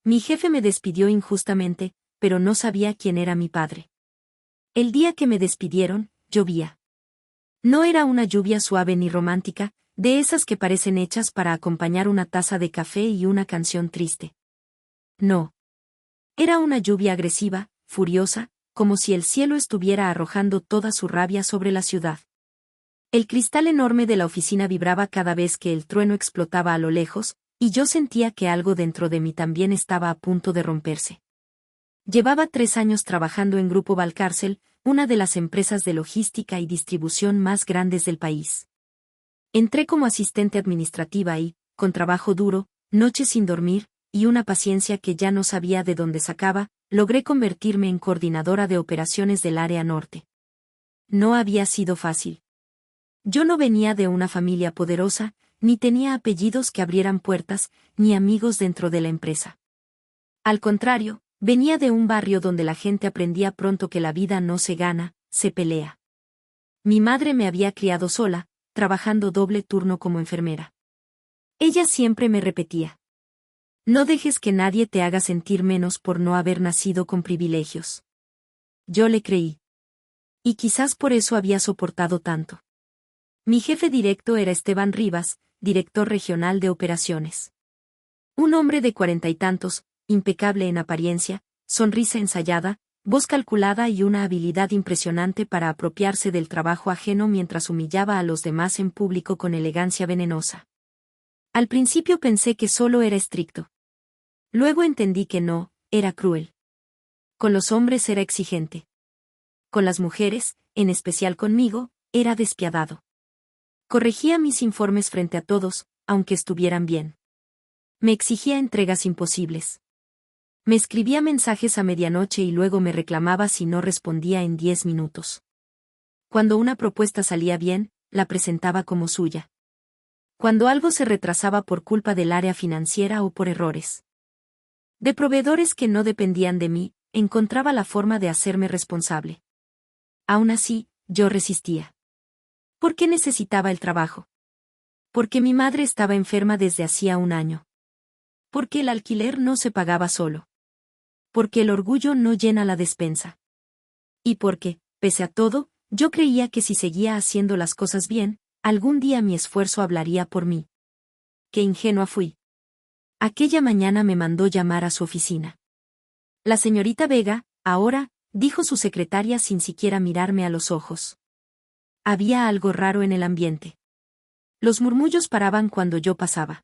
Mi jefe me despidió injustamente, pero no sabía quién era mi padre. El día que me despidieron, llovía. No era una lluvia suave ni romántica, de esas que parecen hechas para acompañar una taza de café y una canción triste. No. Era una lluvia agresiva, furiosa, como si el cielo estuviera arrojando toda su rabia sobre la ciudad. El cristal enorme de la oficina vibraba cada vez que el trueno explotaba a lo lejos, y yo sentía que algo dentro de mí también estaba a punto de romperse. Llevaba 3 años trabajando en Grupo Valcárcel, una de las empresas de logística y distribución más grandes del país. Entré como asistente administrativa y, con trabajo duro, noches sin dormir, y una paciencia que ya no sabía de dónde sacaba, logré convertirme en coordinadora de operaciones del área norte. No había sido fácil. Yo no venía de una familia poderosa, ni tenía apellidos que abrieran puertas, ni amigos dentro de la empresa. Al contrario, venía de un barrio donde la gente aprendía pronto que la vida no se gana, se pelea. Mi madre me había criado sola, trabajando doble turno como enfermera. Ella siempre me repetía: no dejes que nadie te haga sentir menos por no haber nacido con privilegios. Yo le creí. Y quizás por eso había soportado tanto. Mi jefe directo era Esteban Rivas, director regional de operaciones. Un hombre de 40 y tantos, impecable en apariencia, sonrisa ensayada, voz calculada y una habilidad impresionante para apropiarse del trabajo ajeno mientras humillaba a los demás en público con elegancia venenosa. Al principio pensé que solo era estricto. Luego entendí que no, era cruel. Con los hombres era exigente. Con las mujeres, en especial conmigo, era despiadado. Corregía mis informes frente a todos, aunque estuvieran bien. Me exigía entregas imposibles. Me escribía mensajes a medianoche y luego me reclamaba si no respondía en 10 minutos. Cuando una propuesta salía bien, la presentaba como suya. Cuando algo se retrasaba por culpa del área financiera o por errores de proveedores que no dependían de mí, encontraba la forma de hacerme responsable. Aún así, yo resistía. ¿Por qué necesitaba el trabajo? Porque mi madre estaba enferma desde hacía 1 año. Porque el alquiler no se pagaba solo. Porque el orgullo no llena la despensa. Y porque, pese a todo, yo creía que si seguía haciendo las cosas bien, algún día mi esfuerzo hablaría por mí. Qué ingenua fui. Aquella mañana me mandó llamar a su oficina. La señorita Vega, ahora, dijo su secretaria sin siquiera mirarme a los ojos. Había algo raro en el ambiente. Los murmullos paraban cuando yo pasaba.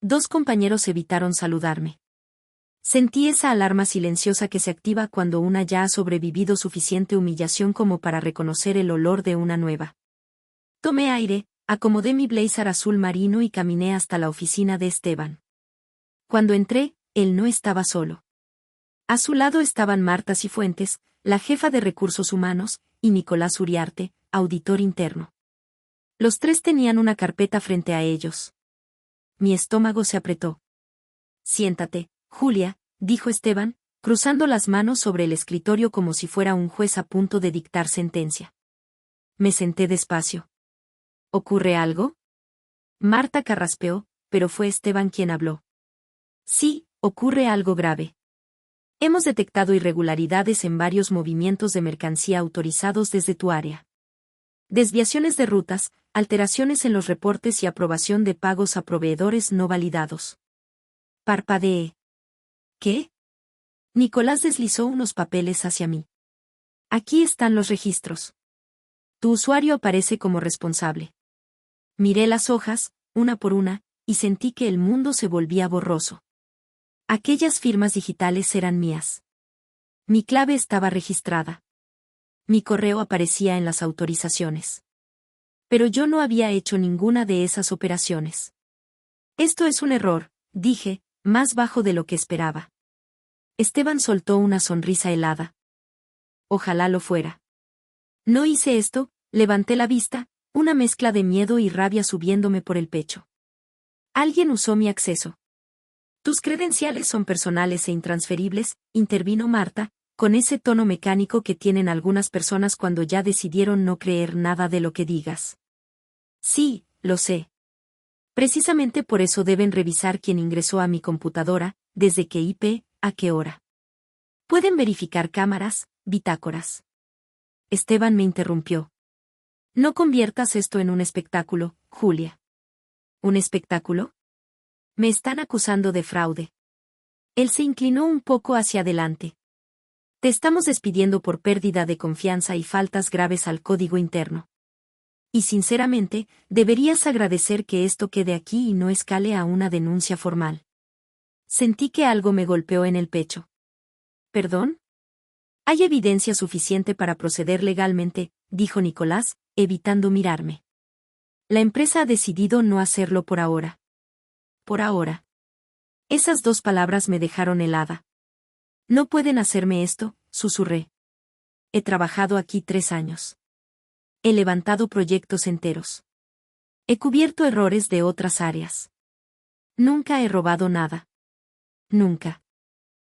2 compañeros evitaron saludarme. Sentí esa alarma silenciosa que se activa cuando una ya ha sobrevivido suficiente humillación como para reconocer el olor de una nueva. Tomé aire, acomodé mi blazer azul marino y caminé hasta la oficina de Esteban. Cuando entré, él no estaba solo. A su lado estaban Marta Cifuentes, la jefa de recursos humanos, y Nicolás Uriarte, auditor interno. Los 3 tenían una carpeta frente a ellos. Mi estómago se apretó. Siéntate, Julia, dijo Esteban, cruzando las manos sobre el escritorio como si fuera un juez a punto de dictar sentencia. Me senté despacio. ¿Ocurre algo? Marta carraspeó, pero fue Esteban quien habló. Sí, ocurre algo grave. Hemos detectado irregularidades en varios movimientos de mercancía autorizados desde tu área. Desviaciones de rutas, alteraciones en los reportes y aprobación de pagos a proveedores no validados. Parpadeé. ¿Qué? Nicolás deslizó unos papeles hacia mí. Aquí están los registros. Tu usuario aparece como responsable. Miré las hojas, una por una, y sentí que el mundo se volvía borroso. Aquellas firmas digitales eran mías. Mi clave estaba registrada. Mi correo aparecía en las autorizaciones. Pero yo no había hecho ninguna de esas operaciones. Esto es un error, dije, más bajo de lo que esperaba. Esteban soltó una sonrisa helada. Ojalá lo fuera. No hice esto, levanté la vista, una mezcla de miedo y rabia subiéndome por el pecho. Alguien usó mi acceso. Tus credenciales son personales e intransferibles, intervino Marta, con ese tono mecánico que tienen algunas personas cuando ya decidieron no creer nada de lo que digas. Sí, lo sé. Precisamente por eso deben revisar quién ingresó a mi computadora, ¿desde qué IP, a qué hora? Pueden verificar cámaras, bitácoras. Esteban me interrumpió. No conviertas esto en un espectáculo, Julia. ¿Un espectáculo? Me están acusando de fraude. Él se inclinó un poco hacia adelante. Te estamos despidiendo por pérdida de confianza y faltas graves al código interno. Y sinceramente, deberías agradecer que esto quede aquí y no escale a una denuncia formal. Sentí que algo me golpeó en el pecho. ¿Perdón? Hay evidencia suficiente para proceder legalmente, dijo Nicolás, evitando mirarme. La empresa ha decidido no hacerlo por ahora. Por ahora. Esas dos palabras me dejaron helada. No pueden hacerme esto, susurré. He trabajado aquí 3 años. He levantado proyectos enteros. He cubierto errores de otras áreas. Nunca he robado nada. Nunca.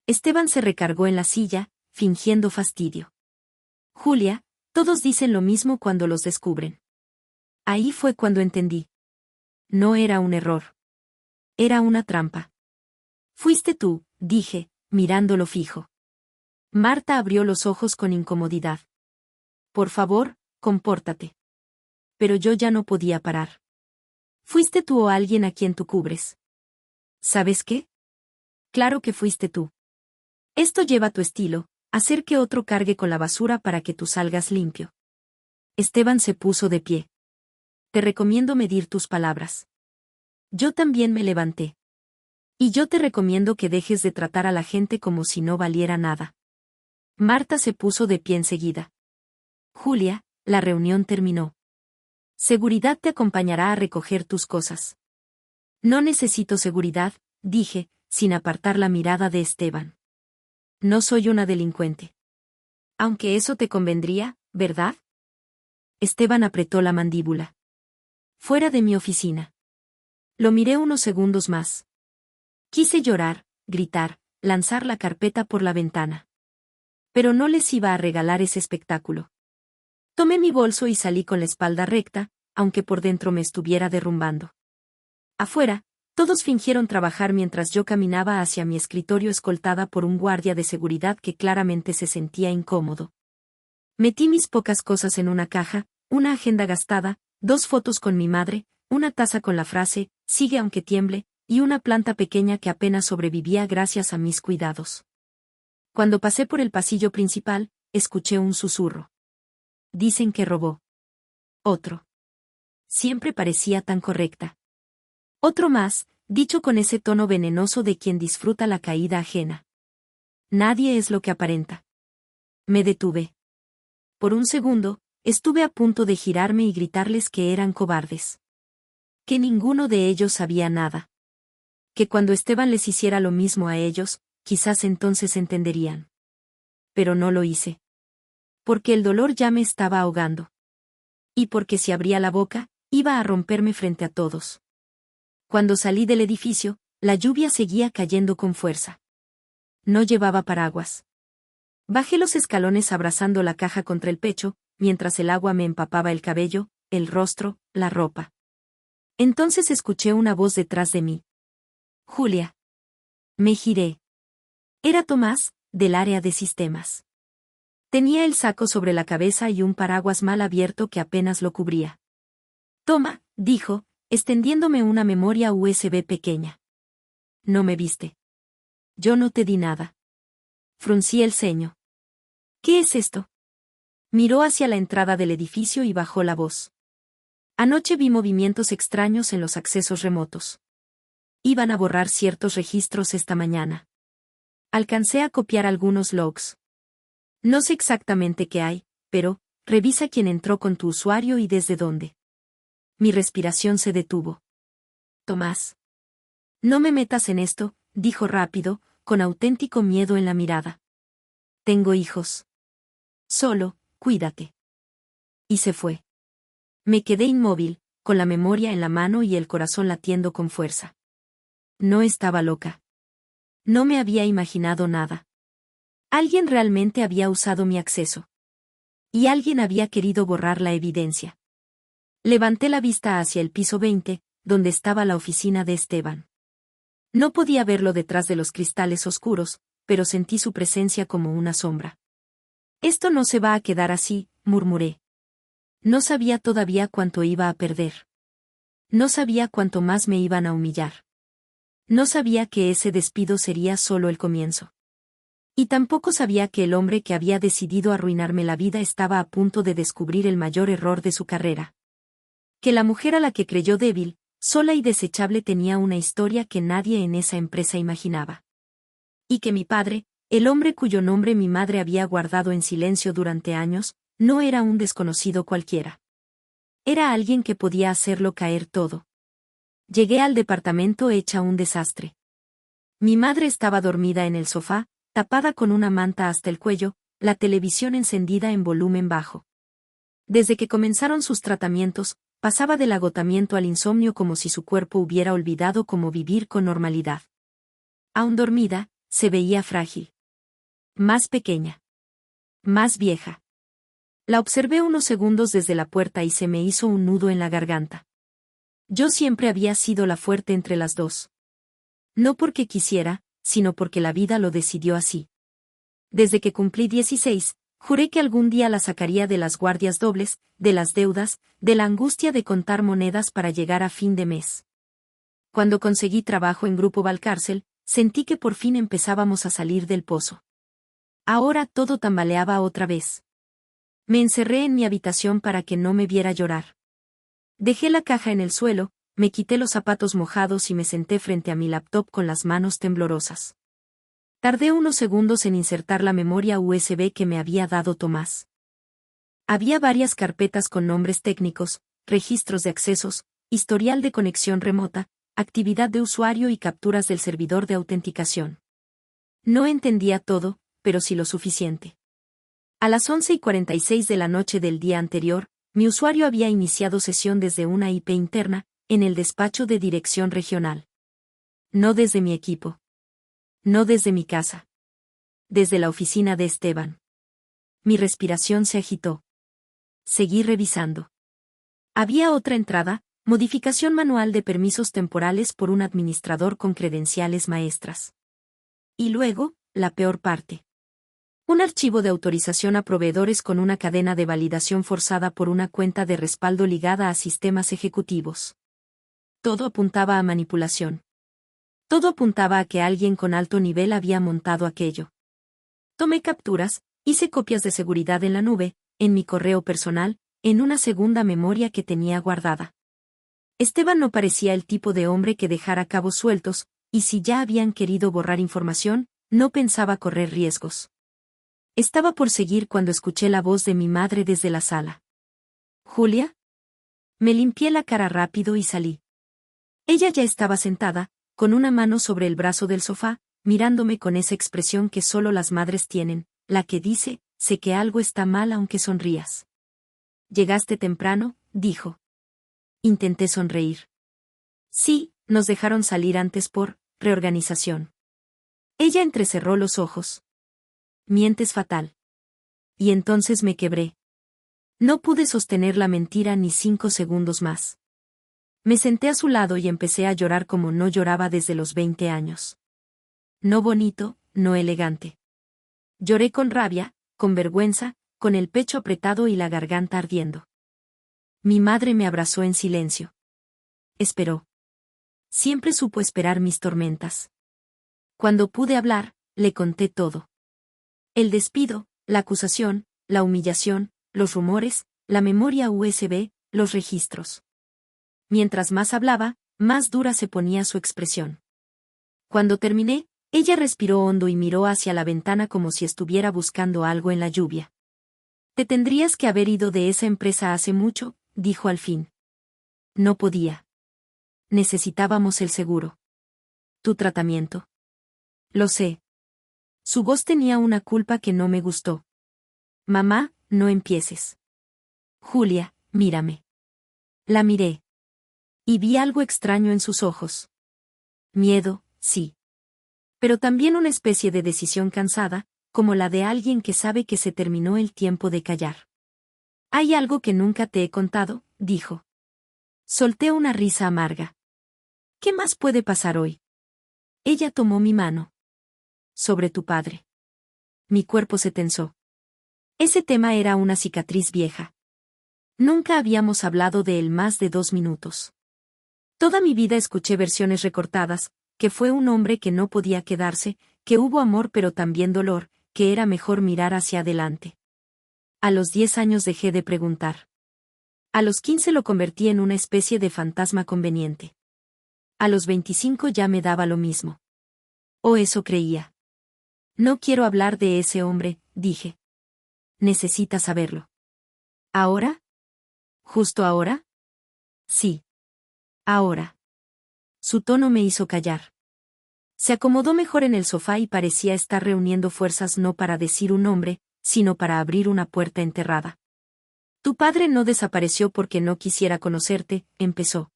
Esteban se recargó en la silla, fingiendo fastidio. Julia, todos dicen lo mismo cuando los descubren. Ahí fue cuando entendí. No era un error. Era una trampa. Fuiste tú, dije, mirándolo fijo. Marta abrió los ojos con incomodidad. Por favor, compórtate. Pero yo ya no podía parar. ¿Fuiste tú o alguien a quien tú cubres? ¿Sabes qué? Claro que fuiste tú. Esto lleva tu estilo, hacer que otro cargue con la basura para que tú salgas limpio. Esteban se puso de pie. Te recomiendo medir tus palabras. Yo también me levanté. Y yo te recomiendo que dejes de tratar a la gente como si no valiera nada. Marta se puso de pie enseguida. Julia, la reunión terminó. Seguridad te acompañará a recoger tus cosas. No necesito seguridad, dije, sin apartar la mirada de Esteban. No soy una delincuente. Aunque eso te convendría, ¿verdad? Esteban apretó la mandíbula. Fuera de mi oficina. Lo miré unos segundos más. Quise llorar, gritar, lanzar la carpeta por la ventana. Pero no les iba a regalar ese espectáculo. Tomé mi bolso y salí con la espalda recta, aunque por dentro me estuviera derrumbando. Afuera, todos fingieron trabajar mientras yo caminaba hacia mi escritorio escoltada por un guardia de seguridad que claramente se sentía incómodo. Metí mis pocas cosas en una caja, una agenda gastada, 2 fotos con mi madre, una taza con la frase, sigue aunque tiemble, y una planta pequeña que apenas sobrevivía gracias a mis cuidados. Cuando pasé por el pasillo principal, escuché un susurro. Dicen que robó. Otro. Siempre parecía tan correcta. Otro más, dicho con ese tono venenoso de quien disfruta la caída ajena. Nadie es lo que aparenta. Me detuve. Por un segundo, estuve a punto de girarme y gritarles que eran cobardes. Que ninguno de ellos sabía nada. Que cuando Esteban les hiciera lo mismo a ellos, quizás entonces entenderían. Pero no lo hice. Porque el dolor ya me estaba ahogando. Y porque si abría la boca, iba a romperme frente a todos. Cuando salí del edificio, la lluvia seguía cayendo con fuerza. No llevaba paraguas. Bajé los escalones abrazando la caja contra el pecho, mientras el agua me empapaba el cabello, el rostro, la ropa. Entonces escuché una voz detrás de mí. Julia. Me giré. Era Tomás, del área de sistemas. Tenía el saco sobre la cabeza y un paraguas mal abierto que apenas lo cubría. Toma, dijo, extendiéndome una memoria USB pequeña. No me viste. Yo no te di nada. Fruncí el ceño. ¿Qué es esto? Miró hacia la entrada del edificio y bajó la voz. Anoche vi movimientos extraños en los accesos remotos. Iban a borrar ciertos registros esta mañana. Alcancé a copiar algunos logs. No sé exactamente qué hay, pero, revisa quién entró con tu usuario y desde dónde. Mi respiración se detuvo. Tomás. No me metas en esto, dijo rápido, con auténtico miedo en la mirada. Tengo hijos. Solo, cuídate. Y se fue. Me quedé inmóvil, con la memoria en la mano y el corazón latiendo con fuerza. No estaba loca. No me había imaginado nada. Alguien realmente había usado mi acceso. Y alguien había querido borrar la evidencia. Levanté la vista hacia el piso 20, donde estaba la oficina de Esteban. No podía verlo detrás de los cristales oscuros, pero sentí su presencia como una sombra. Esto no se va a quedar así, murmuré. No sabía todavía cuánto iba a perder. No sabía cuánto más me iban a humillar. No sabía que ese despido sería solo el comienzo. Y tampoco sabía que el hombre que había decidido arruinarme la vida estaba a punto de descubrir el mayor error de su carrera. Que la mujer a la que creyó débil, sola y desechable tenía una historia que nadie en esa empresa imaginaba. Y que mi padre, el hombre cuyo nombre mi madre había guardado en silencio durante años, no era un desconocido cualquiera. Era alguien que podía hacerlo caer todo. Llegué al departamento hecha un desastre. Mi madre estaba dormida en el sofá, tapada con una manta hasta el cuello, la televisión encendida en volumen bajo. Desde que comenzaron sus tratamientos, pasaba del agotamiento al insomnio como si su cuerpo hubiera olvidado cómo vivir con normalidad. Aún dormida, se veía frágil. Más pequeña. Más vieja. La observé unos segundos desde la puerta y se me hizo un nudo en la garganta. Yo siempre había sido la fuerte entre las dos. No porque quisiera, sino porque la vida lo decidió así. Desde que cumplí 16, juré que algún día la sacaría de las guardias dobles, de las deudas, de la angustia de contar monedas para llegar a fin de mes. Cuando conseguí trabajo en Grupo Valcárcel, sentí que por fin empezábamos a salir del pozo. Ahora todo tambaleaba otra vez. Me encerré en mi habitación para que no me viera llorar. Dejé la caja en el suelo, me quité los zapatos mojados y me senté frente a mi laptop con las manos temblorosas. Tardé unos segundos en insertar la memoria USB que me había dado Tomás. Había varias carpetas con nombres técnicos, registros de accesos, historial de conexión remota, actividad de usuario y capturas del servidor de autenticación. No entendía todo, pero sí lo suficiente. A las 11:46 de la noche del día anterior, mi usuario había iniciado sesión desde una IP interna, en el despacho de dirección regional. No desde mi equipo. No desde mi casa. Desde la oficina de Esteban. Mi respiración se agitó. Seguí revisando. Había otra entrada, modificación manual de permisos temporales por un administrador con credenciales maestras. Y luego, la peor parte. Un archivo de autorización a proveedores con una cadena de validación forzada por una cuenta de respaldo ligada a sistemas ejecutivos. Todo apuntaba a manipulación. Todo apuntaba a que alguien con alto nivel había montado aquello. Tomé capturas, hice copias de seguridad en la nube, en mi correo personal, en una segunda memoria que tenía guardada. Esteban no parecía el tipo de hombre que dejara cabos sueltos, y si ya habían querido borrar información, no pensaba correr riesgos. Estaba por seguir cuando escuché la voz de mi madre desde la sala. ¿Julia? Me limpié la cara rápido y salí. Ella ya estaba sentada, con una mano sobre el brazo del sofá, mirándome con esa expresión que solo las madres tienen, la que dice, sé que algo está mal aunque sonrías. Llegaste temprano, dijo. Intenté sonreír. Sí, nos dejaron salir antes por reorganización. Ella entrecerró los ojos. Mientes fatal. Y entonces me quebré. No pude sostener la mentira ni 5 segundos más. Me senté a su lado y empecé a llorar como no lloraba desde los 20 años. No bonito, no elegante. Lloré con rabia, con vergüenza, con el pecho apretado y la garganta ardiendo. Mi madre me abrazó en silencio. Esperó. Siempre supo esperar mis tormentas. Cuando pude hablar, le conté todo. El despido, la acusación, la humillación, los rumores, la memoria USB, los registros. Mientras más hablaba, más dura se ponía su expresión. Cuando terminé, ella respiró hondo y miró hacia la ventana como si estuviera buscando algo en la lluvia. Te tendrías que haber ido de esa empresa hace mucho, dijo al fin. No podía. Necesitábamos el seguro. Tu tratamiento. Lo sé. Su voz tenía una culpa que no me gustó. Mamá, no empieces. Julia, mírame. La miré. Y vi algo extraño en sus ojos. Miedo, sí. Pero también una especie de decisión cansada, como la de alguien que sabe que se terminó el tiempo de callar. Hay algo que nunca te he contado, dijo. Solté una risa amarga. ¿Qué más puede pasar hoy? Ella tomó mi mano. Sobre tu padre. Mi cuerpo se tensó. Ese tema era una cicatriz vieja. Nunca habíamos hablado de él más de 2 minutos. Toda mi vida escuché versiones recortadas, que fue un hombre que no podía quedarse, que hubo amor pero también dolor, que era mejor mirar hacia adelante. A los 10 años dejé de preguntar. A los 15 lo convertí en una especie de fantasma conveniente. A los 25 ya me daba lo mismo. O eso creía. No quiero hablar de ese hombre, dije. Necesitas saberlo. ¿Ahora? ¿Justo ahora? Sí. Ahora. Su tono me hizo callar. Se acomodó mejor en el sofá y parecía estar reuniendo fuerzas no para decir un nombre, sino para abrir una puerta enterrada. Tu padre no desapareció porque no quisiera conocerte, empezó.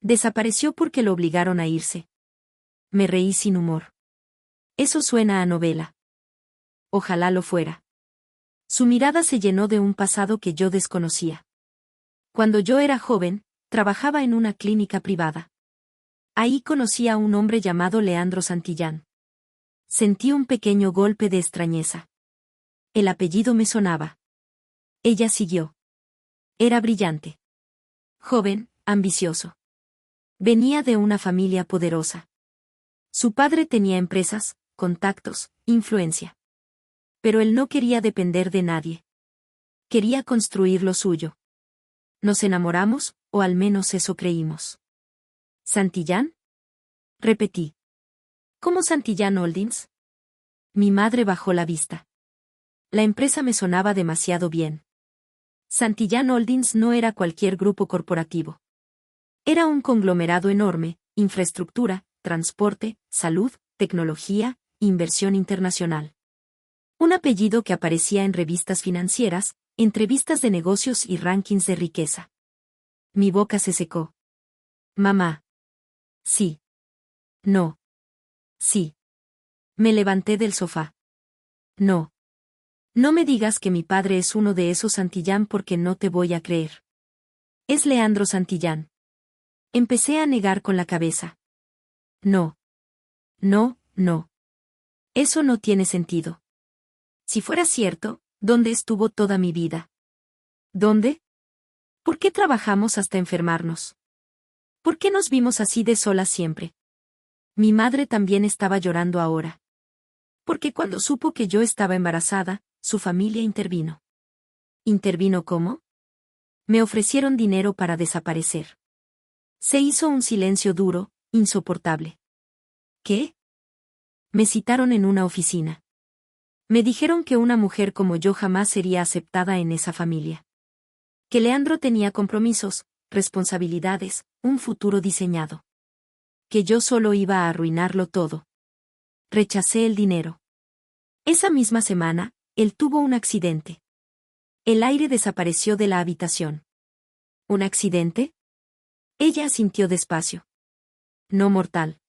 Desapareció porque lo obligaron a irse. Me reí sin humor. Eso suena a novela. Ojalá lo fuera. Su mirada se llenó de un pasado que yo desconocía. Cuando yo era joven, trabajaba en una clínica privada. Ahí conocí a un hombre llamado Leandro Santillán. Sentí un pequeño golpe de extrañeza. El apellido me sonaba. Ella siguió. Era brillante. Joven, ambicioso. Venía de una familia poderosa. Su padre tenía empresas, contactos, influencia. Pero él no quería depender de nadie. Quería construir lo suyo. Nos enamoramos, o al menos eso creímos. ¿Santillán? Repetí. ¿Cómo Santillán Holdings? Mi madre bajó la vista. La empresa me sonaba demasiado bien. Santillán Holdings no era cualquier grupo corporativo. Era un conglomerado enorme, infraestructura, transporte, salud, tecnología, inversión internacional. Un apellido que aparecía en revistas financieras, entrevistas de negocios y rankings de riqueza. Mi boca se secó. Mamá. Sí. No. Sí. Me levanté del sofá. No. No me digas que mi padre es uno de esos Santillán porque no te voy a creer. Es Leandro Santillán. Empecé a negar con la cabeza. No. No, no. Eso no tiene sentido. Si fuera cierto, ¿dónde estuvo toda mi vida? ¿Dónde? ¿Por qué trabajamos hasta enfermarnos? ¿Por qué nos vimos así de solas siempre? Mi madre también estaba llorando ahora. Porque cuando supo que yo estaba embarazada, su familia intervino. ¿Intervino cómo? Me ofrecieron dinero para desaparecer. Se hizo un silencio duro, insoportable. ¿Qué? Me citaron en una oficina. Me dijeron que una mujer como yo jamás sería aceptada en esa familia. Que Leandro tenía compromisos, responsabilidades, un futuro diseñado. Que yo solo iba a arruinarlo todo. Rechacé el dinero. Esa misma semana, él tuvo un accidente. El aire desapareció de la habitación. ¿Un accidente? Ella asintió despacio. No mortal.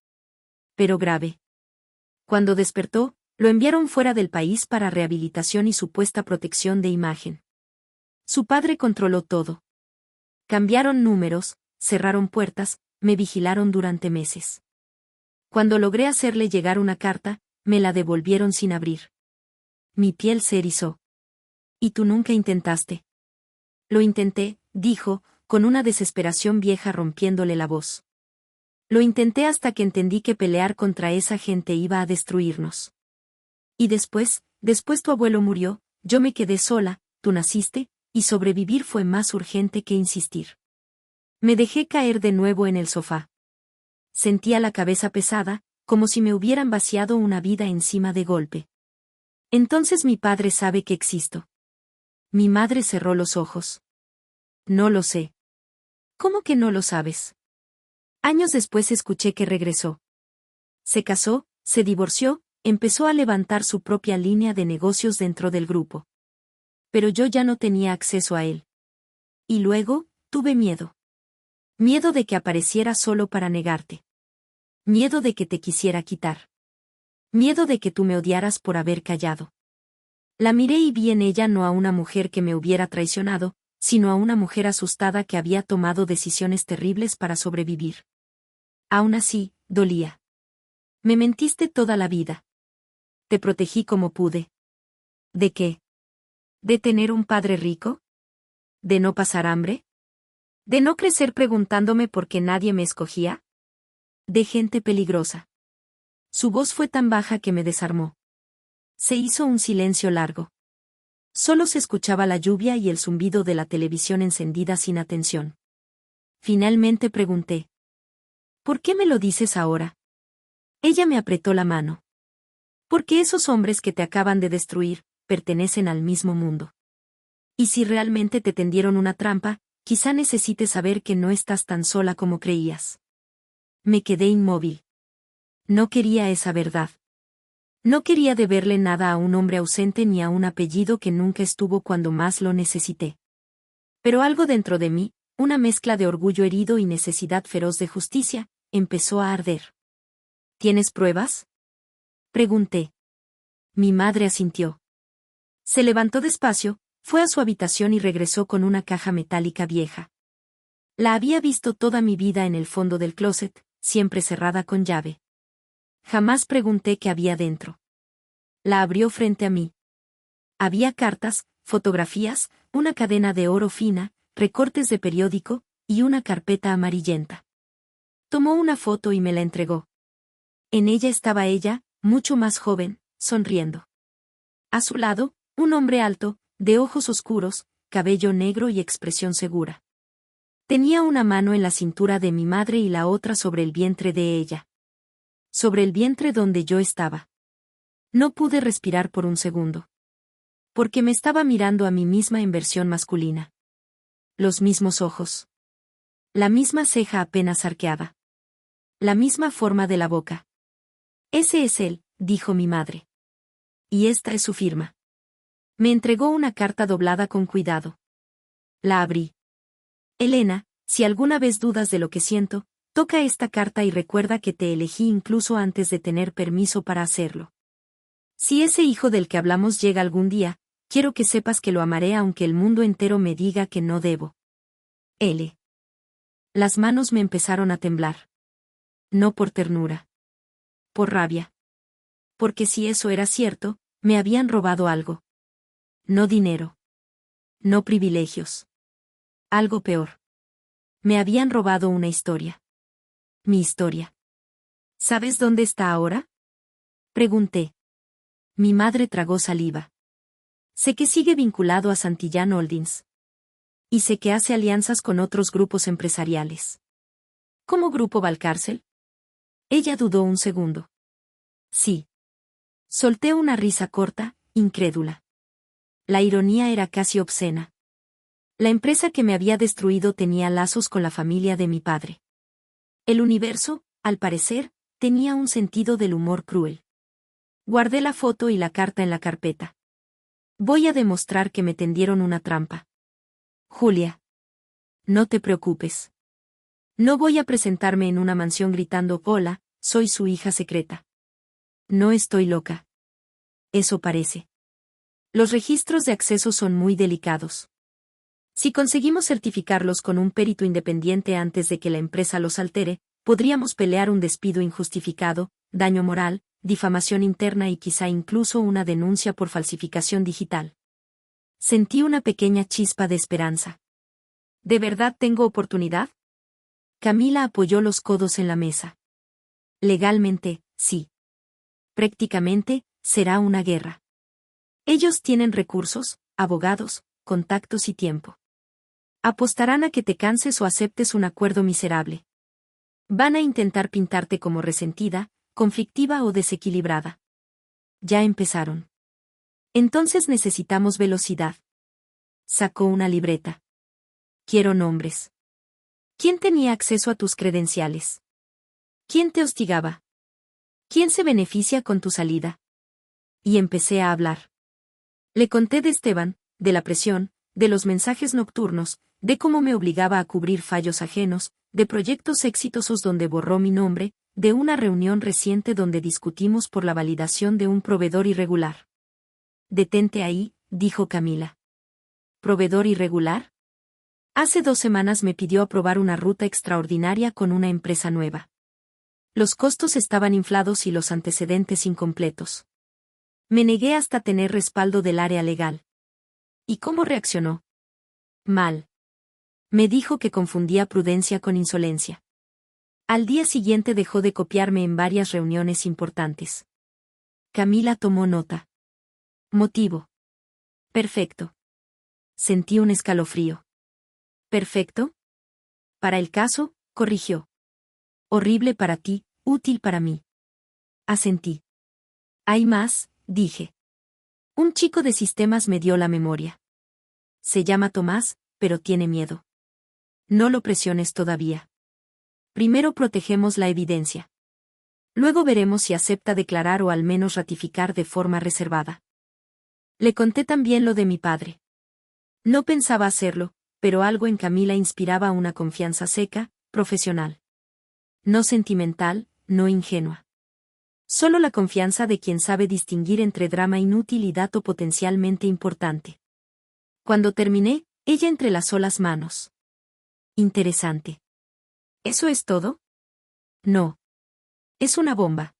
Pero grave. Cuando despertó, lo enviaron fuera del país para rehabilitación y supuesta protección de imagen. Su padre controló todo. Cambiaron números, cerraron puertas, me vigilaron durante meses. Cuando logré hacerle llegar una carta, me la devolvieron sin abrir. Mi piel se erizó. ¿Y tú nunca intentaste? Lo intenté, dijo, con una desesperación vieja rompiéndole la voz. Lo intenté hasta que entendí que pelear contra esa gente iba a destruirnos. Y después tu abuelo murió, yo me quedé sola, tú naciste, y sobrevivir fue más urgente que insistir. Me dejé caer de nuevo en el sofá. Sentía la cabeza pesada, como si me hubieran vaciado una vida encima de golpe. Entonces mi padre sabe que existo. Mi madre cerró los ojos. No lo sé. ¿Cómo que no lo sabes? Años después escuché que regresó. Se casó, se divorció, empezó a levantar su propia línea de negocios dentro del grupo. Pero yo ya no tenía acceso a él. Y luego, tuve miedo. Miedo de que apareciera solo para negarte. Miedo de que te quisiera quitar. Miedo de que tú me odiaras por haber callado. La miré y vi en ella no a una mujer que me hubiera traicionado, sino a una mujer asustada que había tomado decisiones terribles para sobrevivir. Aún así, dolía. Me mentiste toda la vida. Te protegí como pude. ¿De qué? ¿De tener un padre rico? ¿De no pasar hambre? ¿De no crecer preguntándome por qué nadie me escogía? De gente peligrosa. Su voz fue tan baja que me desarmó. Se hizo un silencio largo. Solo se escuchaba la lluvia y el zumbido de la televisión encendida sin atención. Finalmente pregunté. ¿Por qué me lo dices ahora? Ella me apretó la mano. Porque esos hombres que te acaban de destruir, pertenecen al mismo mundo. Y si realmente te tendieron una trampa, quizá necesites saber que no estás tan sola como creías. Me quedé inmóvil. No quería esa verdad. No quería deberle nada a un hombre ausente ni a un apellido que nunca estuvo cuando más lo necesité. Pero algo dentro de mí, una mezcla de orgullo herido y necesidad feroz de justicia, empezó a arder. ¿Tienes pruebas? Pregunté. Mi madre asintió. Se levantó despacio, fue a su habitación y regresó con una caja metálica vieja. La había visto toda mi vida en el fondo del closet, siempre cerrada con llave. Jamás pregunté qué había dentro. La abrió frente a mí. Había cartas, fotografías, una cadena de oro fina, recortes de periódico, y una carpeta amarillenta. Tomó una foto y me la entregó. En ella estaba ella, mucho más joven, sonriendo. A su lado, un hombre alto, de ojos oscuros, cabello negro y expresión segura. Tenía una mano en la cintura de mi madre y la otra sobre el vientre de ella. Sobre el vientre donde yo estaba. No pude respirar por un segundo. Porque me estaba mirando a mí misma en versión masculina. Los mismos ojos. La misma ceja apenas arqueada. La misma forma de la boca. Ese es él, dijo mi madre. Y esta es su firma. Me entregó una carta doblada con cuidado. La abrí. Elena, si alguna vez dudas de lo que siento, toca esta carta y recuerda que te elegí incluso antes de tener permiso para hacerlo. Si ese hijo del que hablamos llega algún día, quiero que sepas que lo amaré aunque el mundo entero me diga que no debo. L. Las manos me empezaron a temblar. No por ternura. Por rabia. Porque si eso era cierto, me habían robado algo. No dinero. No privilegios. Algo peor. Me habían robado una historia. Mi historia. ¿Sabes dónde está ahora? Pregunté. Mi madre tragó saliva. Sé que sigue vinculado a Santillán Holdings. Y sé que hace alianzas con otros grupos empresariales. ¿Cómo Grupo Valcárcel? Ella dudó un segundo. Sí. Solté una risa corta, incrédula. La ironía era casi obscena. La empresa que me había destruido tenía lazos con la familia de mi padre. El universo, al parecer, tenía un sentido del humor cruel. Guardé la foto y la carta en la carpeta. Voy a demostrar que me tendieron una trampa. Julia. No te preocupes. No voy a presentarme en una mansión gritando, hola, soy su hija secreta. No estoy loca. Eso parece. Los registros de acceso son muy delicados. Si conseguimos certificarlos con un perito independiente antes de que la empresa los altere, podríamos pelear un despido injustificado, daño moral, difamación interna y quizá incluso una denuncia por falsificación digital. Sentí una pequeña chispa de esperanza. ¿De verdad tengo oportunidad? Camila apoyó los codos en la mesa. Legalmente, sí. Prácticamente, será una guerra. Ellos tienen recursos, abogados, contactos y tiempo. Apostarán a que te canses o aceptes un acuerdo miserable. Van a intentar pintarte como resentida, conflictiva o desequilibrada. Ya empezaron. Entonces necesitamos velocidad. Sacó una libreta. Quiero nombres. ¿Quién tenía acceso a tus credenciales? ¿Quién te hostigaba? ¿Quién se beneficia con tu salida? Y empecé a hablar. Le conté de Esteban, de la presión, de los mensajes nocturnos, de cómo me obligaba a cubrir fallos ajenos, de proyectos exitosos donde borró mi nombre, de una reunión reciente donde discutimos por la validación de un proveedor irregular. Detente ahí, dijo Camila. ¿Proveedor irregular? Hace 2 semanas me pidió aprobar una ruta extraordinaria con una empresa nueva. Los costos estaban inflados y los antecedentes incompletos. Me negué hasta tener respaldo del área legal. ¿Y cómo reaccionó? Mal. Me dijo que confundía prudencia con insolencia. Al día siguiente dejó de copiarme en varias reuniones importantes. Camila tomó nota. Motivo. Perfecto. Sentí un escalofrío. ¿Perfecto? Para el caso, corrigió. Horrible para ti, útil para mí. Asentí. Hay más, dije. Un chico de sistemas me dio la memoria. Se llama Tomás, pero tiene miedo. No lo presiones todavía. Primero protegemos la evidencia. Luego veremos si acepta declarar o al menos ratificar de forma reservada. Le conté también lo de mi padre. No pensaba hacerlo, pero algo en Camila inspiraba una confianza seca, profesional. No sentimental, no ingenua. Solo la confianza de quien sabe distinguir entre drama inútil y dato potencialmente importante. Cuando terminé, ella entrelazó las manos. Interesante. ¿Eso es todo? No. Es una bomba.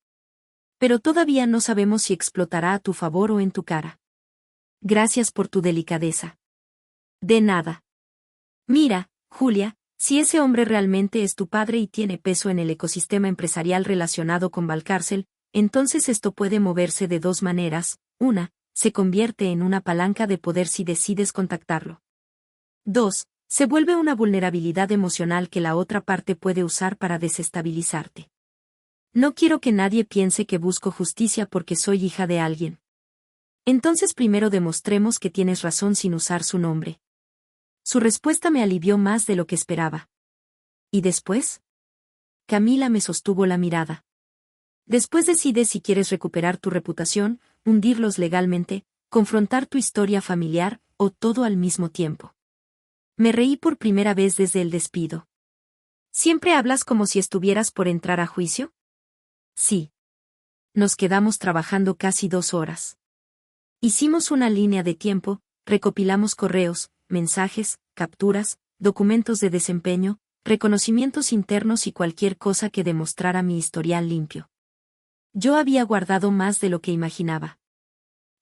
Pero todavía no sabemos si explotará a tu favor o en tu cara. Gracias por tu delicadeza. De nada. Mira, Julia, si ese hombre realmente es tu padre y tiene peso en el ecosistema empresarial relacionado con Valcárcel, entonces esto puede moverse de dos maneras. Una, se convierte en una palanca de poder si decides contactarlo. 2. Se vuelve una vulnerabilidad emocional que la otra parte puede usar para desestabilizarte. No quiero que nadie piense que busco justicia porque soy hija de alguien. Entonces primero demostremos que tienes razón sin usar su nombre. Su respuesta me alivió más de lo que esperaba. ¿Y después? Camila me sostuvo la mirada. Después decides si quieres recuperar tu reputación, hundirlos legalmente, confrontar tu historia familiar, o todo al mismo tiempo. Me reí por primera vez desde el despido. ¿Siempre hablas como si estuvieras por entrar a juicio? Sí. Nos quedamos trabajando casi 2 horas. Hicimos una línea de tiempo, recopilamos correos, mensajes, capturas, documentos de desempeño, reconocimientos internos y cualquier cosa que demostrara mi historial limpio. Yo había guardado más de lo que imaginaba.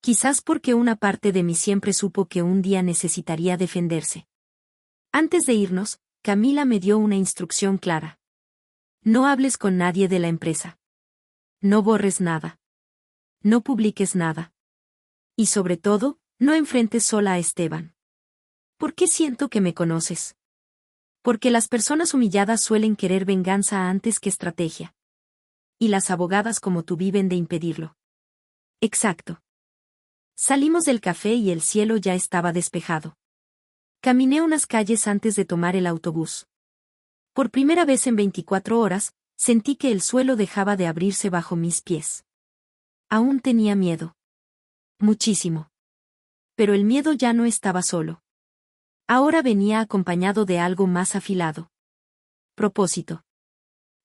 Quizás porque una parte de mí siempre supo que un día necesitaría defenderse. Antes de irnos, Camila me dio una instrucción clara. No hables con nadie de la empresa. No borres nada. No publiques nada. Y sobre todo, no enfrentes sola a Esteban. ¿Por qué siento que me conoces? Porque las personas humilladas suelen querer venganza antes que estrategia. Y las abogadas como tú viven de impedirlo. Exacto. Salimos del café y el cielo ya estaba despejado. Caminé unas calles antes de tomar el autobús. Por primera vez en 24 horas, sentí que el suelo dejaba de abrirse bajo mis pies. Aún tenía miedo. Muchísimo. Pero el miedo ya no estaba solo. Ahora venía acompañado de algo más afilado. Propósito.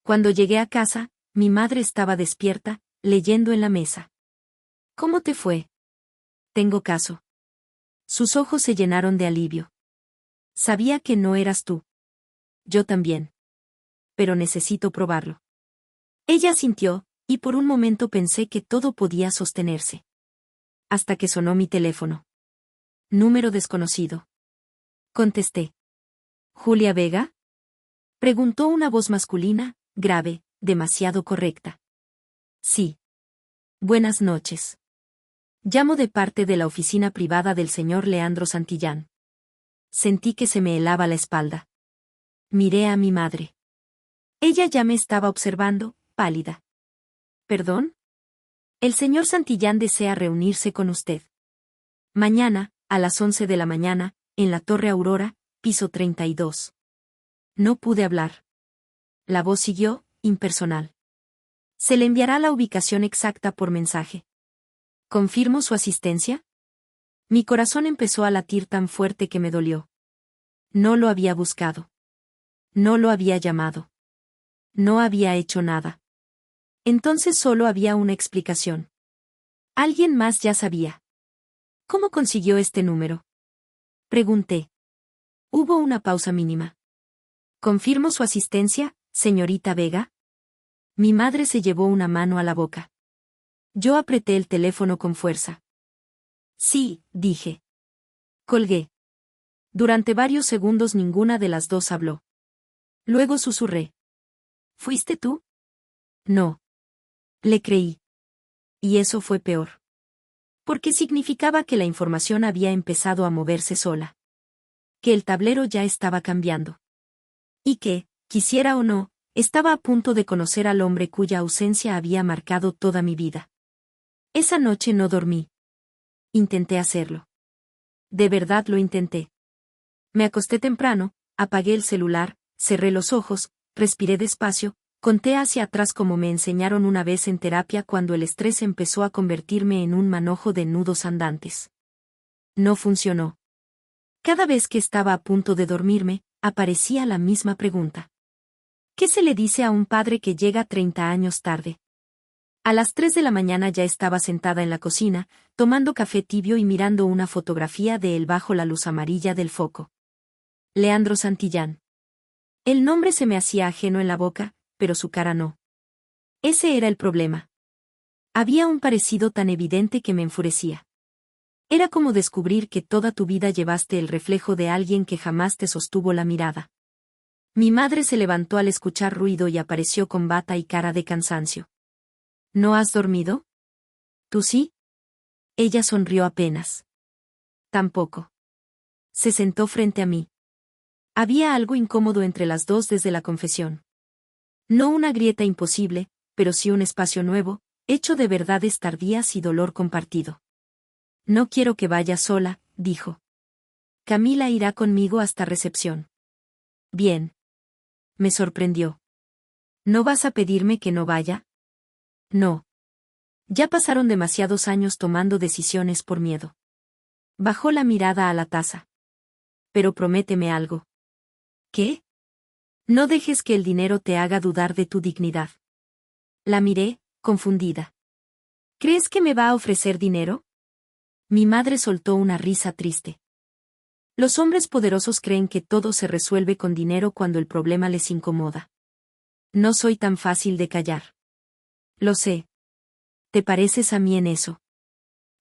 Cuando llegué a casa, mi madre estaba despierta, leyendo en la mesa. ¿Cómo te fue? Tengo caso. Sus ojos se llenaron de alivio. Sabía que no eras tú. Yo también. Pero necesito probarlo. Ella asintió, y por un momento pensé que todo podía sostenerse. Hasta que sonó mi teléfono. Número desconocido. Contesté. ¿Julia Vega? Preguntó una voz masculina, grave, demasiado correcta. Sí. Buenas noches. Llamo de parte de la oficina privada del señor Leandro Santillán. Sentí que se me helaba la espalda. Miré a mi madre. Ella ya me estaba observando, pálida. ¿Perdón? El señor Santillán desea reunirse con usted. Mañana, a las 11 de la mañana, en la Torre Aurora, piso 32. No pude hablar. La voz siguió, impersonal. Se le enviará la ubicación exacta por mensaje. ¿Confirmo su asistencia? Mi corazón empezó a latir tan fuerte que me dolió. No lo había buscado. No lo había llamado. No había hecho nada. Entonces solo había una explicación. Alguien más ya sabía. ¿Cómo consiguió este número? Pregunté. Hubo una pausa mínima. ¿Confirmo su asistencia, señorita Vega? Mi madre se llevó una mano a la boca. Yo apreté el teléfono con fuerza. Sí, dije. Colgué. Durante varios segundos ninguna de las dos habló. Luego susurré. ¿Fuiste tú? No. Le creí. Y eso fue peor. Porque significaba que la información había empezado a moverse sola. Que el tablero ya estaba cambiando. Y que, quisiera o no, estaba a punto de conocer al hombre cuya ausencia había marcado toda mi vida. Esa noche no dormí. Intenté hacerlo. De verdad lo intenté. Me acosté temprano, apagué el celular, cerré los ojos, respiré despacio, conté hacia atrás como me enseñaron una vez en terapia cuando el estrés empezó a convertirme en un manojo de nudos andantes. No funcionó. Cada vez que estaba a punto de dormirme, aparecía la misma pregunta. ¿Qué se le dice a un padre que llega 30 años tarde? A las 3 de la mañana ya estaba sentada en la cocina, tomando café tibio y mirando una fotografía de él bajo la luz amarilla del foco. Leandro Santillán. El nombre se me hacía ajeno en la boca, pero su cara no. Ese era el problema. Había un parecido tan evidente que me enfurecía. Era como descubrir que toda tu vida llevaste el reflejo de alguien que jamás te sostuvo la mirada. Mi madre se levantó al escuchar ruido y apareció con bata y cara de cansancio. ¿No has dormido? ¿Tú sí? Ella sonrió apenas. Tampoco. Se sentó frente a mí. Había algo incómodo entre las dos desde la confesión. No una grieta imposible, pero sí un espacio nuevo, hecho de verdades tardías y dolor compartido. No quiero que vaya sola, dijo. Camila irá conmigo hasta recepción. Bien. Me sorprendió. ¿No vas a pedirme que no vaya? No. Ya pasaron demasiados años tomando decisiones por miedo. Bajó la mirada a la taza. Pero prométeme algo. ¿Qué? No dejes que el dinero te haga dudar de tu dignidad. La miré, confundida. ¿Crees que me va a ofrecer dinero? Mi madre soltó una risa triste. Los hombres poderosos creen que todo se resuelve con dinero cuando el problema les incomoda. No soy tan fácil de callar. Lo sé. ¿Te pareces a mí en eso?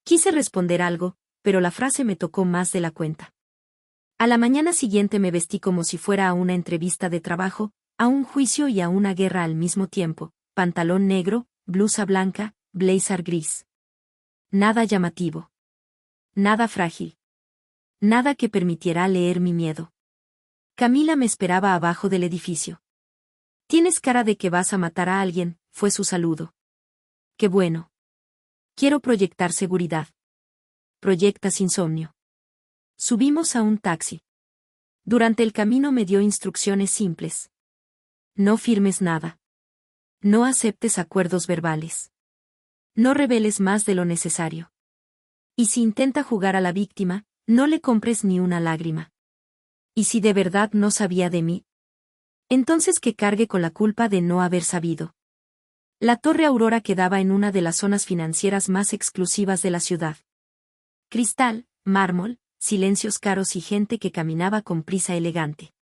Quise responder algo, pero la frase me tocó más de la cuenta. A la mañana siguiente me vestí como si fuera a una entrevista de trabajo, a un juicio y a una guerra al mismo tiempo, pantalón negro, blusa blanca, blazer gris. Nada llamativo. Nada frágil. Nada que permitiera leer mi miedo. Camila me esperaba abajo del edificio. Tienes cara de que vas a matar a alguien, fue su saludo. Qué bueno. Quiero proyectar seguridad. Proyectas insomnio. Subimos a un taxi. Durante el camino me dio instrucciones simples. No firmes nada. No aceptes acuerdos verbales. No reveles más de lo necesario. Y si intenta jugar a la víctima, no le compres ni una lágrima. ¿Y si de verdad no sabía de mí? Entonces que cargue con la culpa de no haber sabido. La Torre Aurora quedaba en una de las zonas financieras más exclusivas de la ciudad. Cristal, mármol, silencios caros y gente que caminaba con prisa elegante.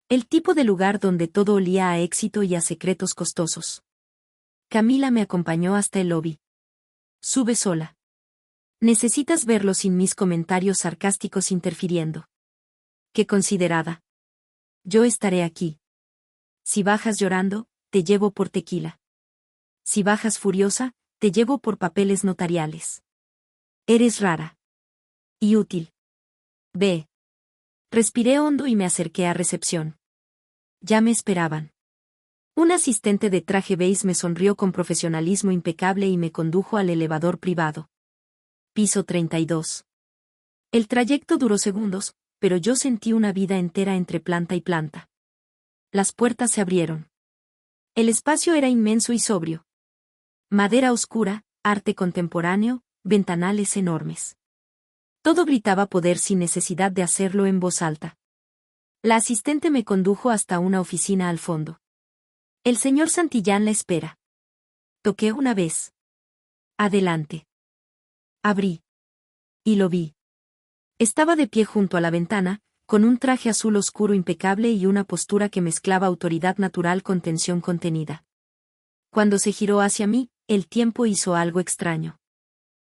El tipo de lugar donde todo olía a éxito y a secretos costosos. Camila me acompañó hasta el lobby. Sube sola. Necesitas verlo sin mis comentarios sarcásticos interfiriendo. Qué considerada. Yo estaré aquí. Si bajas llorando, te llevo por tequila. Si bajas furiosa, te llevo por papeles notariales. Eres rara. Y útil. Ve. Respiré hondo y me acerqué a recepción. Ya me esperaban. Un asistente de traje beige me sonrió con profesionalismo impecable y me condujo al elevador privado. Piso 32. El trayecto duró segundos, pero yo sentí una vida entera entre planta y planta. Las puertas se abrieron. El espacio era inmenso y sobrio. Madera oscura, arte contemporáneo, ventanales enormes. Todo gritaba poder sin necesidad de hacerlo en voz alta. La asistente me condujo hasta una oficina al fondo. El señor Santillán la espera. Toqué una vez. Adelante. Abrí. Y lo vi. Estaba de pie junto a la ventana, con un traje azul oscuro impecable y una postura que mezclaba autoridad natural con tensión contenida. Cuando se giró hacia mí, el tiempo hizo algo extraño.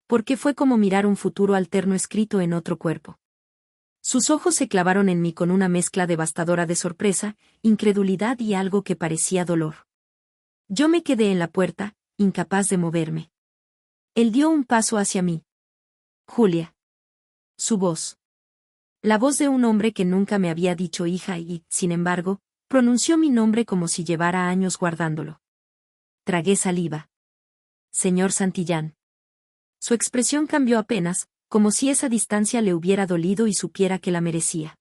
Porque fue como mirar un futuro alterno escrito en otro cuerpo. Sus ojos se clavaron en mí con una mezcla devastadora de sorpresa, incredulidad y algo que parecía dolor. Yo me quedé en la puerta, incapaz de moverme. Él dio un paso hacia mí. Julia. Su voz. La voz de un hombre que nunca me había dicho hija y, sin embargo, pronunció mi nombre como si llevara años guardándolo. Tragué saliva. Señor Santillán. Su expresión cambió apenas, como si esa distancia le hubiera dolido y supiera que la merecía.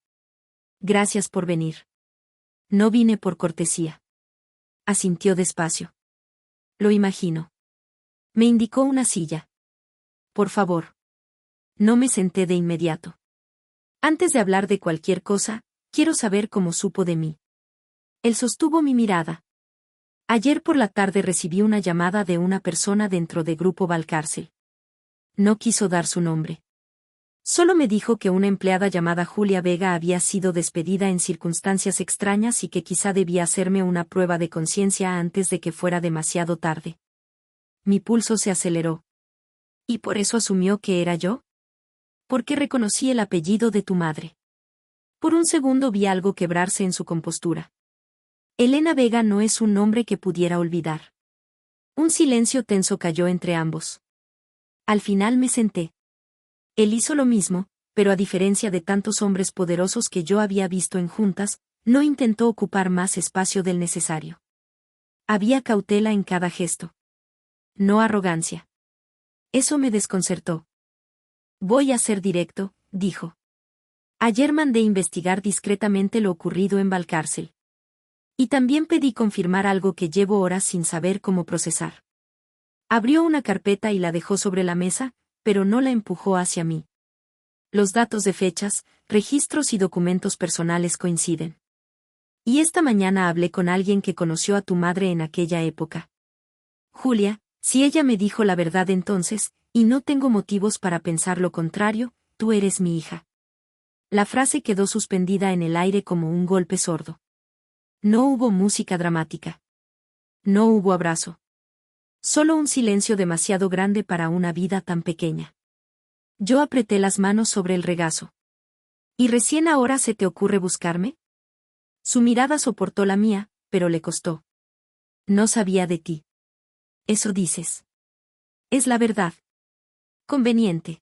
Gracias por venir. No vine por cortesía. Asintió despacio. Lo imagino. Me indicó una silla. Por favor. No me senté de inmediato. Antes de hablar de cualquier cosa, quiero saber cómo supo de mí. Él sostuvo mi mirada. Ayer por la tarde recibí una llamada de una persona dentro de Grupo Valcárcel. No quiso dar su nombre. Solo me dijo que una empleada llamada Julia Vega había sido despedida en circunstancias extrañas y que quizá debía hacerme una prueba de conciencia antes de que fuera demasiado tarde. Mi pulso se aceleró. ¿Y por eso asumió que era yo? Porque reconocí el apellido de tu madre. Por un segundo vi algo quebrarse en su compostura. Elena Vega no es un nombre que pudiera olvidar. Un silencio tenso cayó entre ambos. Al final me senté. Él hizo lo mismo, pero a diferencia de tantos hombres poderosos que yo había visto en juntas, no intentó ocupar más espacio del necesario. Había cautela en cada gesto. No arrogancia. Eso me desconcertó. Voy a ser directo, dijo. Ayer mandé investigar discretamente lo ocurrido en Valcárcel. Y también pedí confirmar algo que llevo horas sin saber cómo procesar. Abrió una carpeta y la dejó sobre la mesa, pero no la empujó hacia mí. Los datos de fechas, registros y documentos personales coinciden. Y esta mañana hablé con alguien que conoció a tu madre en aquella época. Julia, si ella me dijo la verdad entonces, y no tengo motivos para pensar lo contrario, tú eres mi hija. La frase quedó suspendida en el aire como un golpe sordo. No hubo música dramática. No hubo abrazo. Solo un silencio demasiado grande para una vida tan pequeña. Yo apreté las manos sobre el regazo. ¿Y recién ahora se te ocurre buscarme? Su mirada soportó la mía, pero le costó. No sabía de ti. Eso dices. Es la verdad. Conveniente.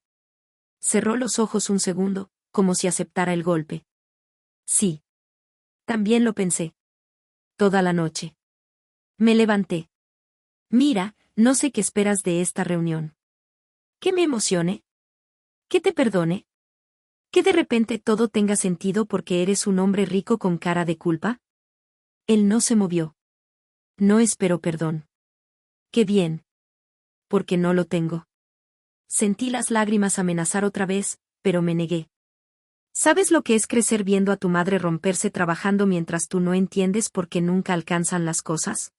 Cerró los ojos un segundo, como si aceptara el golpe. Sí. También lo pensé. Toda la noche. Me levanté. Mira, no sé qué esperas de esta reunión. ¿Que me emocione? ¿Que te perdone? ¿Que de repente todo tenga sentido porque eres un hombre rico con cara de culpa? Él no se movió. No espero perdón. Qué bien. Porque no lo tengo. Sentí las lágrimas amenazar otra vez, pero me negué. ¿Sabes lo que es crecer viendo a tu madre romperse trabajando mientras tú no entiendes por qué nunca alcanzan las cosas?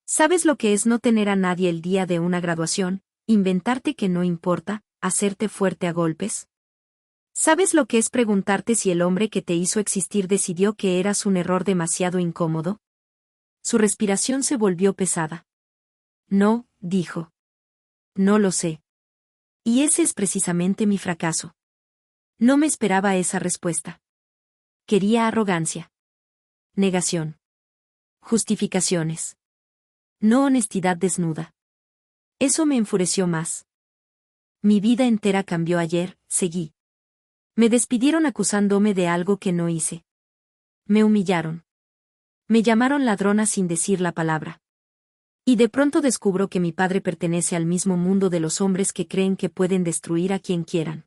¿Sabes lo que es no tener a nadie el día de una graduación, inventarte que no importa, hacerte fuerte a golpes? ¿Sabes lo que es preguntarte si el hombre que te hizo existir decidió que eras un error demasiado incómodo? Su respiración se volvió pesada. No, dijo. No lo sé. Y ese es precisamente mi fracaso. No me esperaba esa respuesta. Quería arrogancia. Negación. Justificaciones. No honestidad desnuda. Eso me enfureció más. Mi vida entera cambió ayer, seguí. Me despidieron acusándome de algo que no hice. Me humillaron. Me llamaron ladrona sin decir la palabra. Y de pronto descubro que mi padre pertenece al mismo mundo de los hombres que creen que pueden destruir a quien quieran.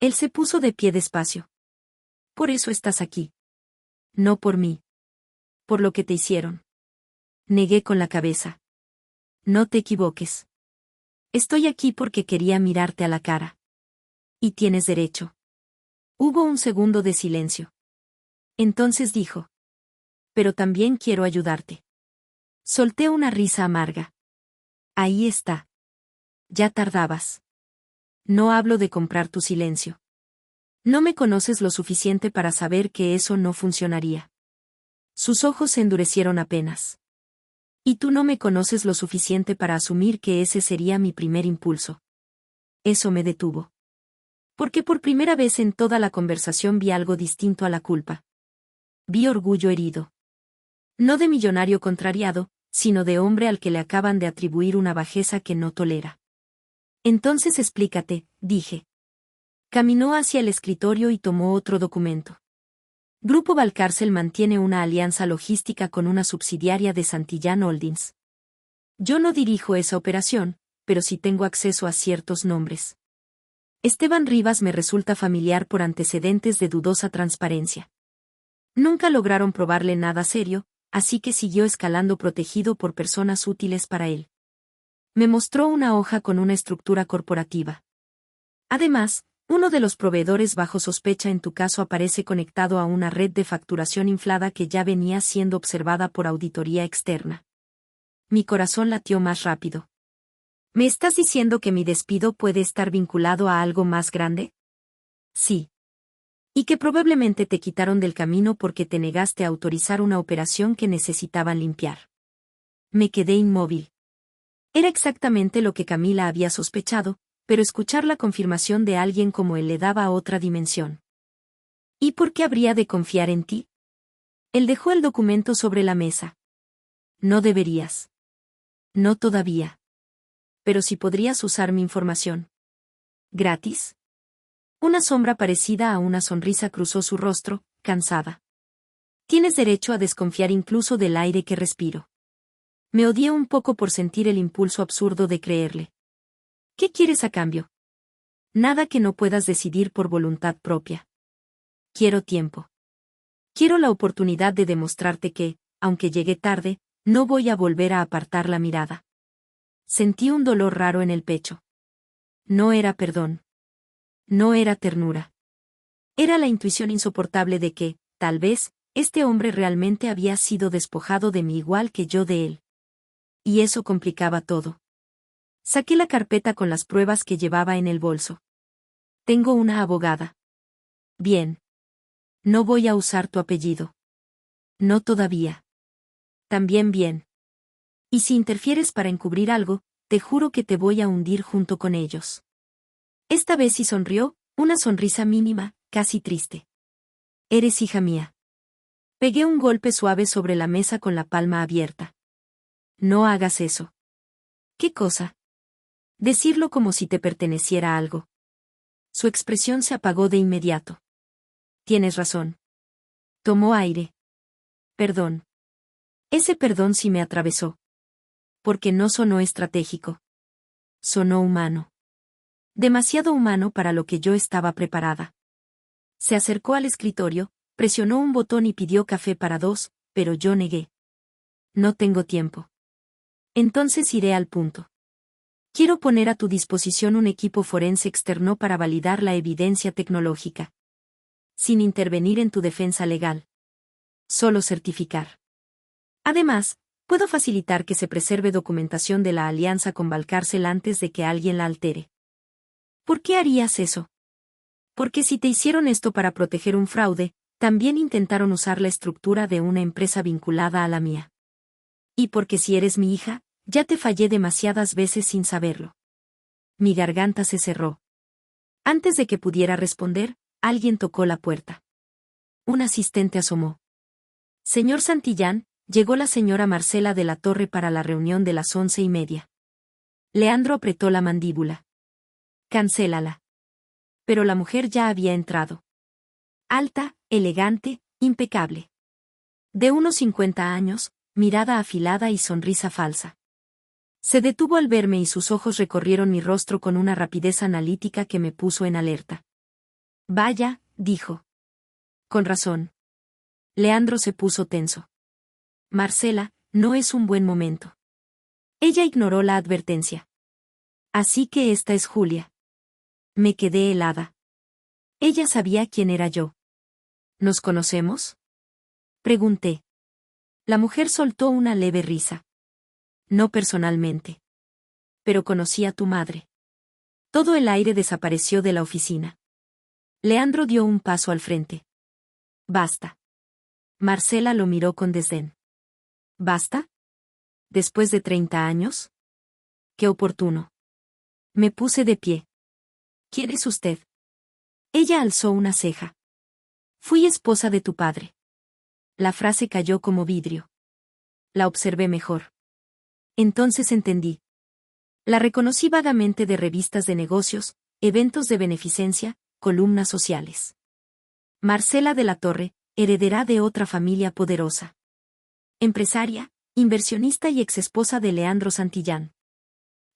Él se puso de pie despacio. Por eso estás aquí. No por mí. Por lo que te hicieron. Negué con la cabeza. No te equivoques. Estoy aquí porque quería mirarte a la cara. Y tienes derecho. Hubo un segundo de silencio. Entonces dijo. Pero también quiero ayudarte. Solté una risa amarga. Ahí está. Ya tardabas. No hablo de comprar tu silencio. No me conoces lo suficiente para saber que eso no funcionaría. Sus ojos se endurecieron apenas. Y tú no me conoces lo suficiente para asumir que ese sería mi primer impulso. Eso me detuvo. Porque por primera vez en toda la conversación vi algo distinto a la culpa. Vi orgullo herido. No de millonario contrariado, sino de hombre al que le acaban de atribuir una bajeza que no tolera. Entonces explícate, dije. Caminó hacia el escritorio y tomó otro documento. Grupo Valcárcel mantiene una alianza logística con una subsidiaria de Santillán Holdings. Yo no dirijo esa operación, pero sí tengo acceso a ciertos nombres. Esteban Rivas me resulta familiar por antecedentes de dudosa transparencia. Nunca lograron probarle nada serio, así que siguió escalando protegido por personas útiles para él. Me mostró una hoja con una estructura corporativa. Además, uno de los proveedores bajo sospecha en tu caso aparece conectado a una red de facturación inflada que ya venía siendo observada por auditoría externa. Mi corazón latió más rápido. ¿Me estás diciendo que mi despido puede estar vinculado a algo más grande? Sí. Y que probablemente te quitaron del camino porque te negaste a autorizar una operación que necesitaban limpiar. Me quedé inmóvil. Era exactamente lo que Camila había sospechado, pero escuchar la confirmación de alguien como él le daba otra dimensión. ¿Y por qué habría de confiar en ti? Él dejó el documento sobre la mesa. No deberías. No todavía. Pero sí podrías usar mi información. ¿Gratis? Una sombra parecida a una sonrisa cruzó su rostro, cansada. Tienes derecho a desconfiar incluso del aire que respiro. Me odié un poco por sentir el impulso absurdo de creerle. ¿Qué quieres a cambio? Nada que no puedas decidir por voluntad propia. Quiero tiempo. Quiero la oportunidad de demostrarte que, aunque llegué tarde, no voy a volver a apartar la mirada. Sentí un dolor raro en el pecho. No era perdón. No era ternura. Era la intuición insoportable de que, tal vez, este hombre realmente había sido despojado de mí igual que yo de él. Y eso complicaba todo. Saqué la carpeta con las pruebas que llevaba en el bolso. Tengo una abogada. Bien. No voy a usar tu apellido. No todavía. También bien. Y si interfieres para encubrir algo, te juro que te voy a hundir junto con ellos. Esta vez sí sonrió, una sonrisa mínima, casi triste. Eres hija mía. Pegué un golpe suave sobre la mesa con la palma abierta. No hagas eso. ¿Qué cosa? Decirlo como si te perteneciera algo. Su expresión se apagó de inmediato. Tienes razón. Tomó aire. Perdón. Ese perdón sí me atravesó. Porque no sonó estratégico. Sonó humano. Demasiado humano para lo que yo estaba preparada. Se acercó al escritorio, presionó un botón y pidió café para dos, pero yo negué. No tengo tiempo. Entonces iré al punto. Quiero poner a tu disposición un equipo forense externo para validar la evidencia tecnológica. Sin intervenir en tu defensa legal. Solo certificar. Además, puedo facilitar que se preserve documentación de la alianza con Valcárcel antes de que alguien la altere. ¿Por qué harías eso? Porque si te hicieron esto para proteger un fraude, también intentaron usar la estructura de una empresa vinculada a la mía. Y porque si eres mi hija, ya te fallé demasiadas veces sin saberlo. Mi garganta se cerró. Antes de que pudiera responder, alguien tocó la puerta. Un asistente asomó. Señor Santillán, llegó la señora Marcela de la Torre para la reunión de las 11:30. Leandro apretó la mandíbula. Cancélala. Pero la mujer ya había entrado. Alta, elegante, impecable. De unos 50 años, mirada afilada y sonrisa falsa. Se detuvo al verme y sus ojos recorrieron mi rostro con una rapidez analítica que me puso en alerta. Vaya, dijo. Con razón. Leandro se puso tenso. Marcela, no es un buen momento. Ella ignoró la advertencia. Así que esta es Julia. Me quedé helada. Ella sabía quién era yo. ¿Nos conocemos? Pregunté. La mujer soltó una leve risa. No personalmente. Pero conocí a tu madre. Todo el aire desapareció de la oficina. Leandro dio un paso al frente. Basta. Marcela lo miró con desdén. ¿Basta? ¿Después de 30 años? ¡Qué oportuno! Me puse de pie. ¿Quién es usted? Ella alzó una ceja. Fui esposa de tu padre. La frase cayó como vidrio. La observé mejor. Entonces entendí. La reconocí vagamente de revistas de negocios, eventos de beneficencia, columnas sociales. Marcela de la Torre, heredera de otra familia poderosa. Empresaria, inversionista y exesposa de Leandro Santillán.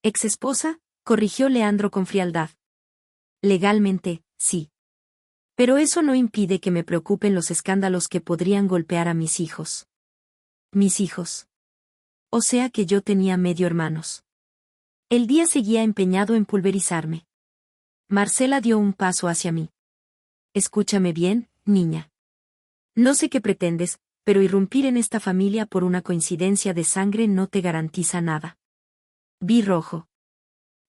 Exesposa, corrigió Leandro con frialdad. Legalmente, sí. Pero eso no impide que me preocupen los escándalos que podrían golpear a mis hijos. Mis hijos. O sea que yo tenía medio hermanos. El día seguía empeñado en pulverizarme. Marcela dio un paso hacia mí. Escúchame bien, niña. No sé qué pretendes, pero irrumpir en esta familia por una coincidencia de sangre no te garantiza nada. Vi rojo.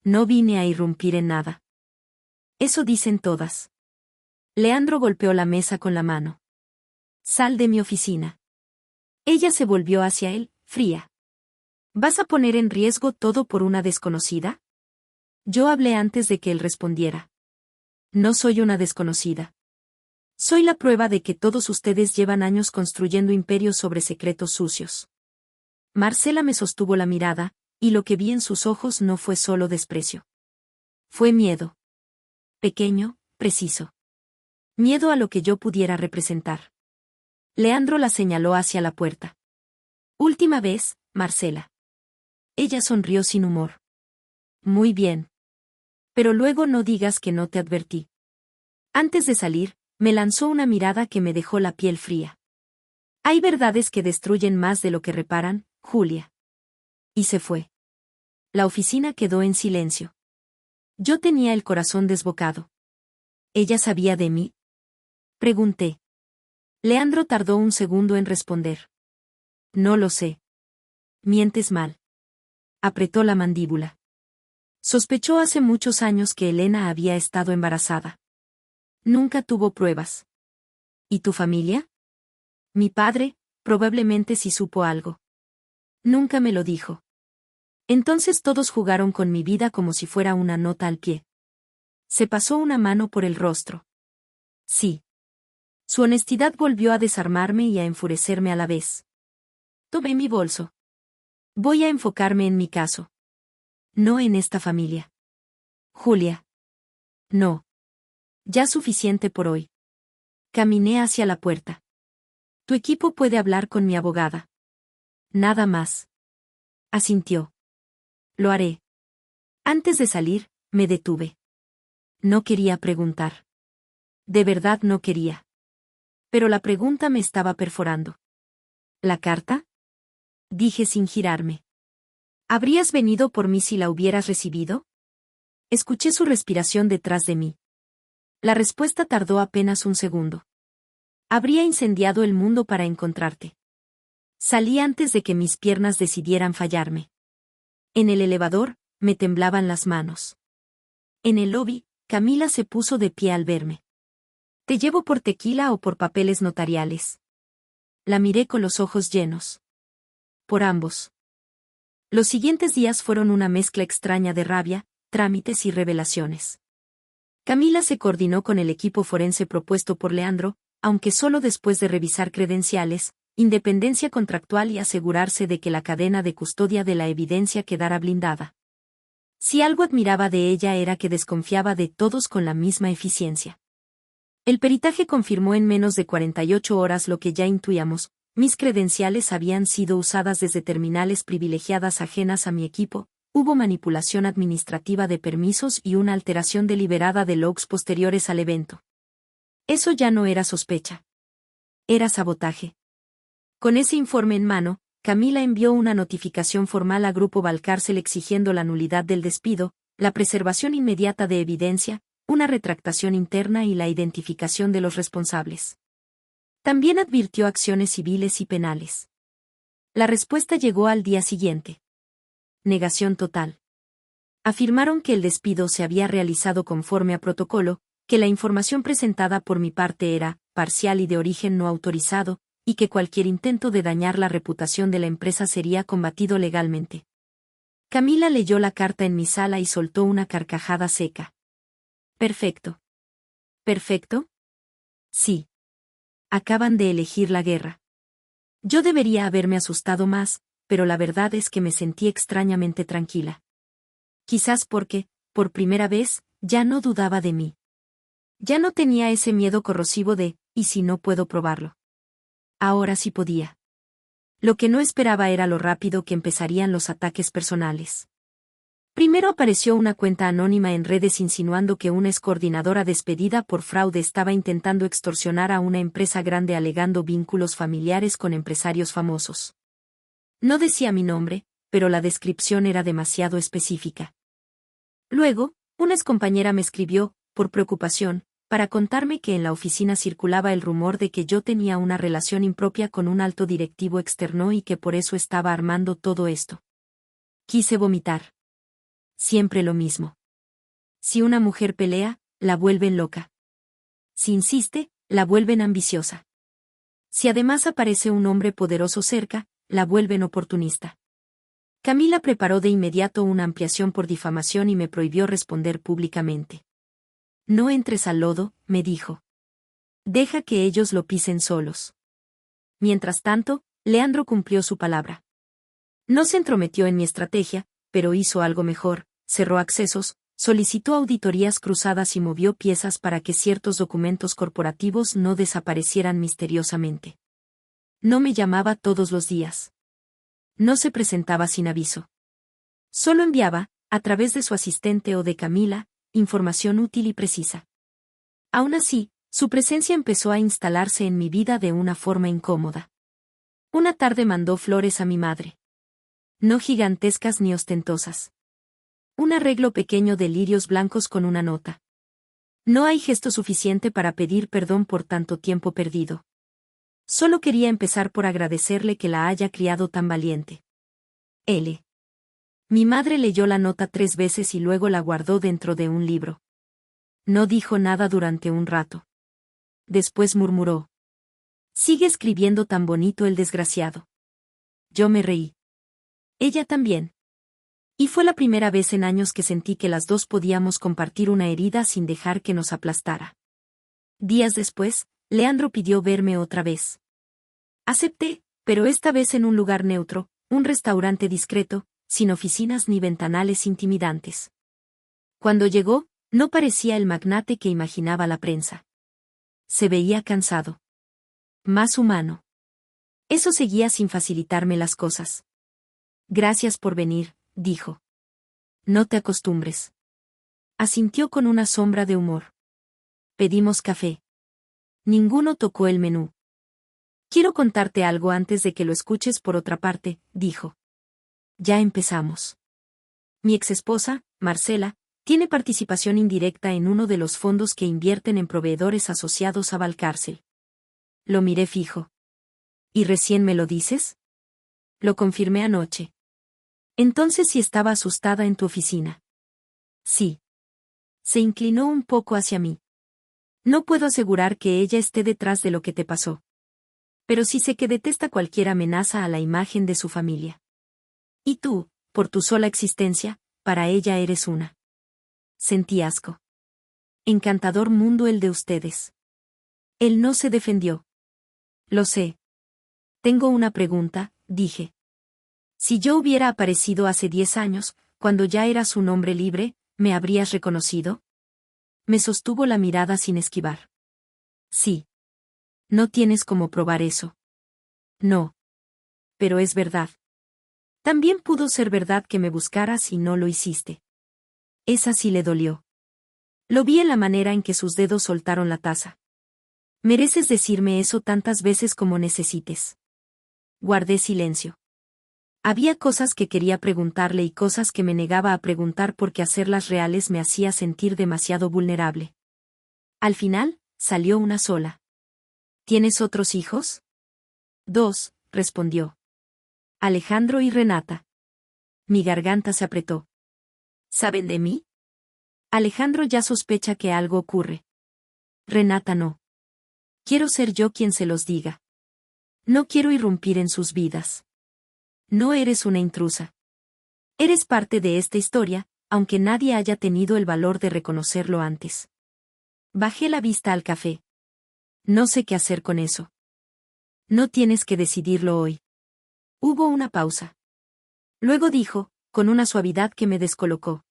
No vine a irrumpir en nada. Eso dicen todas. Leandro golpeó la mesa con la mano. Sal de mi oficina. Ella se volvió hacia él, fría. ¿Vas a poner en riesgo todo por una desconocida? Yo hablé antes de que él respondiera. No soy una desconocida. Soy la prueba de que todos ustedes llevan años construyendo imperios sobre secretos sucios. Marcela me sostuvo la mirada, y lo que vi en sus ojos no fue solo desprecio. Fue miedo. Pequeño, preciso. Miedo a lo que yo pudiera representar. Leandro la señaló hacia la puerta. Última vez, Marcela. Ella sonrió sin humor. Muy bien. Pero luego no digas que no te advertí. Antes de salir, me lanzó una mirada que me dejó la piel fría. Hay verdades que destruyen más de lo que reparan, Julia. Y se fue. La oficina quedó en silencio. Yo tenía el corazón desbocado. ¿Ella sabía de mí? Pregunté. Leandro tardó un segundo en responder. No lo sé. Mientes mal. Apretó la mandíbula. Sospechó hace muchos años que Elena había estado embarazada. Nunca tuvo pruebas. ¿Y tu familia? Mi padre, probablemente sí supo algo. Nunca me lo dijo. Entonces todos jugaron con mi vida como si fuera una nota al pie. Se pasó una mano por el rostro. Sí. Su honestidad volvió a desarmarme y a enfurecerme a la vez. Tomé mi bolso. Voy a enfocarme en mi caso. No en esta familia. Julia. No. Ya suficiente por hoy. Caminé hacia la puerta. Tu equipo puede hablar con mi abogada. Nada más. Asintió. Lo haré. Antes de salir, me detuve. No quería preguntar. De verdad no quería. Pero la pregunta me estaba perforando. ¿La carta? Dije sin girarme. ¿Habrías venido por mí si la hubieras recibido? Escuché su respiración detrás de mí. La respuesta tardó apenas un segundo. Habría incendiado el mundo para encontrarte. Salí antes de que mis piernas decidieran fallarme. En el elevador, me temblaban las manos. En el lobby, Camila se puso de pie al verme. ¿Te llevo por tequila o por papeles notariales? La miré con los ojos llenos. Por ambos. Los siguientes días fueron una mezcla extraña de rabia, trámites y revelaciones. Camila se coordinó con el equipo forense propuesto por Leandro, aunque solo después de revisar credenciales, independencia contractual y asegurarse de que la cadena de custodia de la evidencia quedara blindada. Si algo admiraba de ella era que desconfiaba de todos con la misma eficiencia. El peritaje confirmó en menos de 48 horas lo que ya intuíamos: mis credenciales habían sido usadas desde terminales privilegiadas ajenas a mi equipo, hubo manipulación administrativa de permisos y una alteración deliberada de logs posteriores al evento. Eso ya no era sospecha. Era sabotaje. Con ese informe en mano, Camila envió una notificación formal a Grupo Valcárcel exigiendo la nulidad del despido, la preservación inmediata de evidencia, una retractación interna y la identificación de los responsables. También advirtió acciones civiles y penales. La respuesta llegó al día siguiente. Negación total. Afirmaron que el despido se había realizado conforme a protocolo, que la información presentada por mi parte era parcial y de origen no autorizado, y que cualquier intento de dañar la reputación de la empresa sería combatido legalmente. Camila leyó la carta en mi sala y soltó una carcajada seca. Perfecto. ¿Perfecto? Sí. Acaban de elegir la guerra. Yo debería haberme asustado más, pero la verdad es que me sentí extrañamente tranquila. Quizás porque, por primera vez, ya no dudaba de mí. Ya no tenía ese miedo corrosivo de, ¿y si no puedo probarlo? Ahora sí podía. Lo que no esperaba era lo rápido que empezarían los ataques personales. Primero apareció una cuenta anónima en redes insinuando que una excoordinadora despedida por fraude estaba intentando extorsionar a una empresa grande alegando vínculos familiares con empresarios famosos. No decía mi nombre, pero la descripción era demasiado específica. Luego, una excompañera me escribió, por preocupación, para contarme que en la oficina circulaba el rumor de que yo tenía una relación impropia con un alto directivo externo y que por eso estaba armando todo esto. Quise vomitar. Siempre lo mismo. Si una mujer pelea, la vuelven loca. Si insiste, la vuelven ambiciosa. Si además aparece un hombre poderoso cerca, la vuelven oportunista. Camila preparó de inmediato una ampliación por difamación y me prohibió responder públicamente. No entres al lodo, me dijo. Deja que ellos lo pisen solos. Mientras tanto, Leandro cumplió su palabra. No se entrometió en mi estrategia, pero hizo algo mejor, cerró accesos, solicitó auditorías cruzadas y movió piezas para que ciertos documentos corporativos no desaparecieran misteriosamente. No me llamaba todos los días. No se presentaba sin aviso. Solo enviaba, a través de su asistente o de Camila, información útil y precisa. Aún así, su presencia empezó a instalarse en mi vida de una forma incómoda. Una tarde mandó flores a mi madre. No gigantescas ni ostentosas. Un arreglo pequeño de lirios blancos con una nota. No hay gesto suficiente para pedir perdón por tanto tiempo perdido. Solo quería empezar por agradecerle que la haya criado tan valiente. L. Mi madre leyó la nota 3 veces y luego la guardó dentro de un libro. No dijo nada durante un rato. Después murmuró. Sigue escribiendo tan bonito el desgraciado. Yo me reí. Ella también. Y fue la primera vez en años que sentí que las dos podíamos compartir una herida sin dejar que nos aplastara. Días después, Leandro pidió verme otra vez. Acepté, pero esta vez en un lugar neutro, un restaurante discreto, sin oficinas ni ventanales intimidantes. Cuando llegó, no parecía el magnate que imaginaba la prensa. Se veía cansado. Más humano. Eso seguía sin facilitarme las cosas. Gracias por venir, dijo. No te acostumbres. Asintió con una sombra de humor. Pedimos café. Ninguno tocó el menú. Quiero contarte algo antes de que lo escuches por otra parte, dijo. Ya empezamos. Mi exesposa, Marcela, tiene participación indirecta en uno de los fondos que invierten en proveedores asociados a Valcárcel. Lo miré fijo. ¿Y recién me lo dices? Lo confirmé anoche. Entonces sí estaba asustada en tu oficina. Sí. Se inclinó un poco hacia mí. No puedo asegurar que ella esté detrás de lo que te pasó. Pero sí sé que detesta cualquier amenaza a la imagen de su familia. Y tú, por tu sola existencia, para ella eres una. Sentí asco. Encantador mundo el de ustedes. Él no se defendió. Lo sé. Tengo una pregunta, dije. Si yo hubiera aparecido hace 10 años, cuando ya eras un hombre libre, ¿me habrías reconocido? Me sostuvo la mirada sin esquivar. Sí. No tienes cómo probar eso. No. Pero es verdad. También pudo ser verdad que me buscaras y no lo hiciste. Esa sí le dolió. Lo vi en la manera en que sus dedos soltaron la taza. Mereces decirme eso tantas veces como necesites. Guardé silencio. Había cosas que quería preguntarle y cosas que me negaba a preguntar porque hacerlas reales me hacía sentir demasiado vulnerable. Al final, salió una sola. ¿Tienes otros hijos? 2, respondió. Alejandro y Renata. Mi garganta se apretó. ¿Saben de mí? Alejandro ya sospecha que algo ocurre. Renata no. Quiero ser yo quien se los diga. No quiero irrumpir en sus vidas. No eres una intrusa. Eres parte de esta historia, aunque nadie haya tenido el valor de reconocerlo antes. Bajé la vista al café. No sé qué hacer con eso. No tienes que decidirlo hoy. Hubo una pausa. Luego dijo, con una suavidad que me descolocó.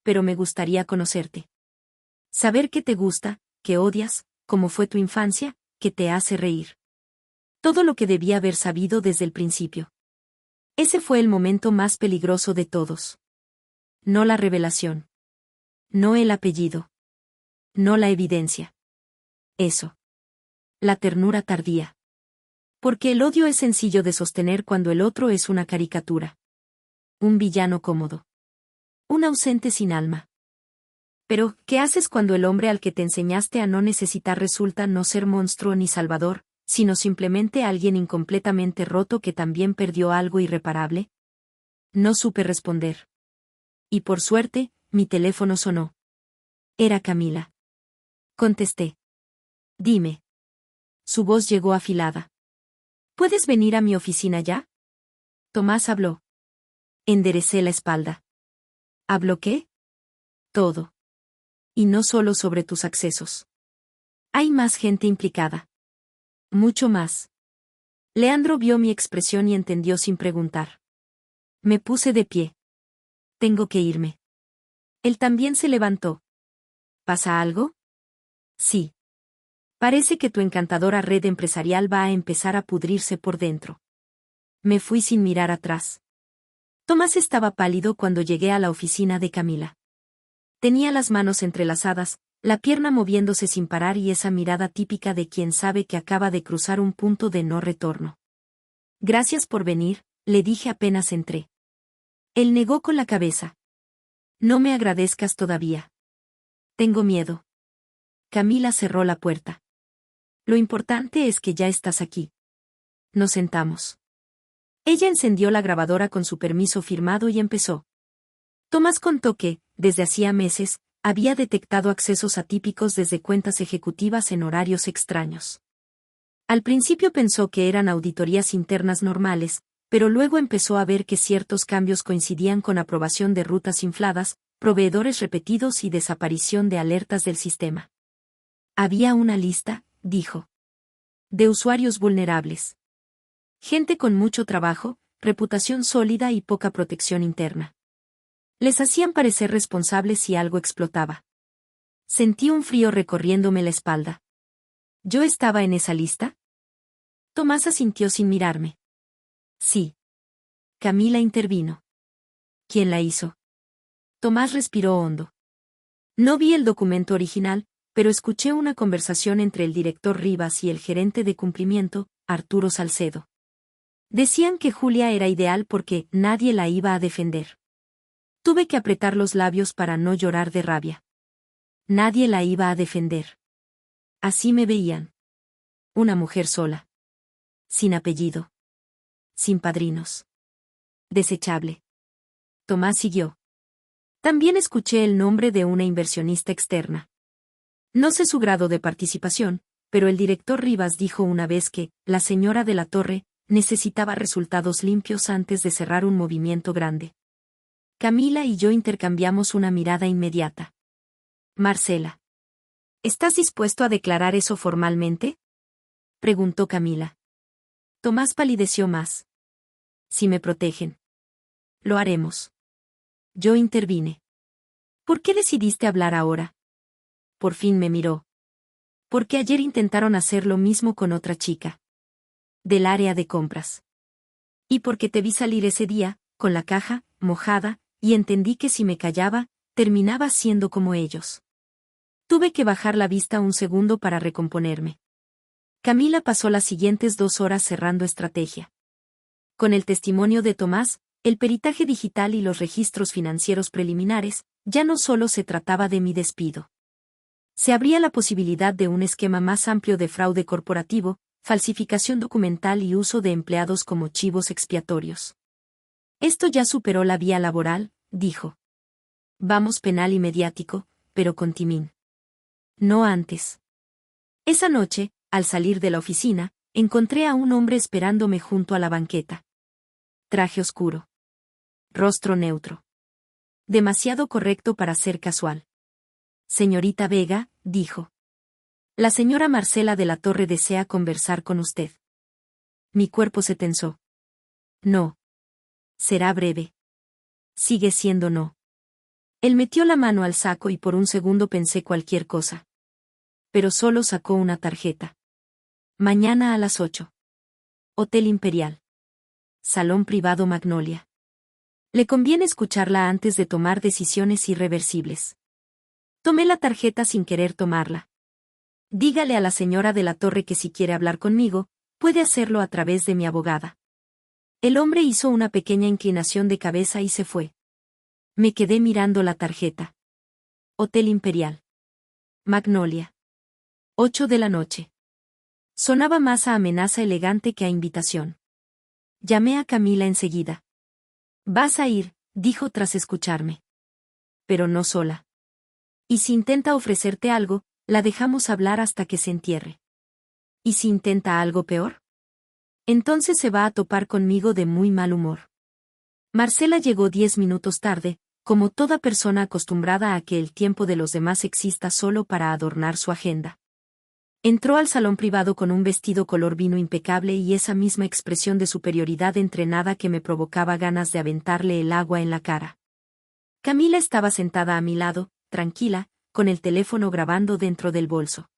Pero me gustaría conocerte. Saber qué te gusta, qué odias, cómo fue tu infancia, qué te hace reír. Todo lo que debía haber sabido desde el principio. Ese fue el momento más peligroso de todos. No la revelación. No el apellido. No la evidencia. Eso. La ternura tardía. Porque el odio es sencillo de sostener cuando el otro es una caricatura. Un villano cómodo. Un ausente sin alma. Pero, ¿qué haces cuando el hombre al que te enseñaste a no necesitar resulta no ser monstruo ni salvador, sino simplemente alguien incompletamente roto que también perdió algo irreparable? No supe responder. Y por suerte, mi teléfono sonó. Era Camila. Contesté. Dime. Su voz llegó afilada. ¿Puedes venir a mi oficina ya? Tomás habló. Enderecé la espalda. ¿Habló qué? Todo. Y no solo sobre tus accesos. Hay más gente implicada. Mucho más. Leandro vio mi expresión y entendió sin preguntar. Me puse de pie. Tengo que irme. Él también se levantó. ¿Pasa algo? Sí. Parece que tu encantadora red empresarial va a empezar a pudrirse por dentro. Me fui sin mirar atrás. Tomás estaba pálido cuando llegué a la oficina de Camila. Tenía las manos entrelazadas, la pierna moviéndose sin parar y esa mirada típica de quien sabe que acaba de cruzar un punto de no retorno. Gracias por venir, le dije apenas entré. Él negó con la cabeza. No me agradezcas todavía. Tengo miedo. Camila cerró la puerta. Lo importante es que ya estás aquí. Nos sentamos. Ella encendió la grabadora con su permiso firmado y empezó. Tomás contó que, desde hacía meses, había detectado accesos atípicos desde cuentas ejecutivas en horarios extraños. Al principio pensó que eran auditorías internas normales, pero luego empezó a ver que ciertos cambios coincidían con aprobación de rutas infladas, proveedores repetidos y desaparición de alertas del sistema. Había una lista, dijo, de usuarios vulnerables. Gente con mucho trabajo, reputación sólida y poca protección interna. Les hacían parecer responsables si algo explotaba. Sentí un frío recorriéndome la espalda. ¿Yo estaba en esa lista? Tomás asintió sin mirarme. Sí. Camila intervino. ¿Quién la hizo? Tomás respiró hondo. No vi el documento original, pero escuché una conversación entre el director Rivas y el gerente de cumplimiento, Arturo Salcedo. Decían que Julia era ideal porque nadie la iba a defender. Tuve que apretar los labios para no llorar de rabia. Nadie la iba a defender. Así me veían. Una mujer sola. Sin apellido. Sin padrinos. Desechable. Tomás siguió. También escuché el nombre de una inversionista externa. No sé su grado de participación, pero el director Rivas dijo una vez que, la señora de la Torre, necesitaba resultados limpios antes de cerrar un movimiento grande. Camila y yo intercambiamos una mirada inmediata. Marcela. ¿Estás dispuesto a declarar eso formalmente? Preguntó Camila. Tomás palideció más. Si me protegen. Lo haremos. Yo intervine. ¿Por qué decidiste hablar ahora? Por fin me miró. Porque ayer intentaron hacer lo mismo con otra chica. Del área de compras. Y porque te vi salir ese día, con la caja, mojada, y entendí que si me callaba, terminaba siendo como ellos. Tuve que bajar la vista un segundo para recomponerme. Camila pasó las siguientes 2 horas cerrando estrategia. Con el testimonio de Tomás, el peritaje digital y los registros financieros preliminares, ya no solo se trataba de mi despido. Se abría la posibilidad de un esquema más amplio de fraude corporativo, falsificación documental y uso de empleados como chivos expiatorios. Esto ya superó la vía laboral, dijo. Vamos penal y mediático, pero con timín. No antes. Esa noche, al salir de la oficina, encontré a un hombre esperándome junto a la banqueta. Traje oscuro. Rostro neutro. Demasiado correcto para ser casual. Señorita Vega, dijo. La señora Marcela de la Torre desea conversar con usted. Mi cuerpo se tensó. No. Será breve. Sigue siendo no. Él metió la mano al saco y por un segundo pensé cualquier cosa. Pero solo sacó una tarjeta. Mañana a las 8. Hotel Imperial. Salón privado Magnolia. Le conviene escucharla antes de tomar decisiones irreversibles. Tomé la tarjeta sin querer tomarla. Dígale a la señora de la Torre que si quiere hablar conmigo, puede hacerlo a través de mi abogada. El hombre hizo una pequeña inclinación de cabeza y se fue. Me quedé mirando la tarjeta. Hotel Imperial. Magnolia. 8 de la noche. Sonaba más a amenaza elegante que a invitación. Llamé a Camila enseguida. Vas a ir, dijo tras escucharme. Pero no sola. Y si intenta ofrecerte algo, la dejamos hablar hasta que se entierre. ¿Y si intenta algo peor? Entonces se va a topar conmigo de muy mal humor. Marcela llegó 10 minutos tarde, como toda persona acostumbrada a que el tiempo de los demás exista solo para adornar su agenda. Entró al salón privado con un vestido color vino impecable y esa misma expresión de superioridad entrenada que me provocaba ganas de aventarle el agua en la cara. Camila estaba sentada a mi lado, tranquila, con el teléfono grabando dentro del bolso.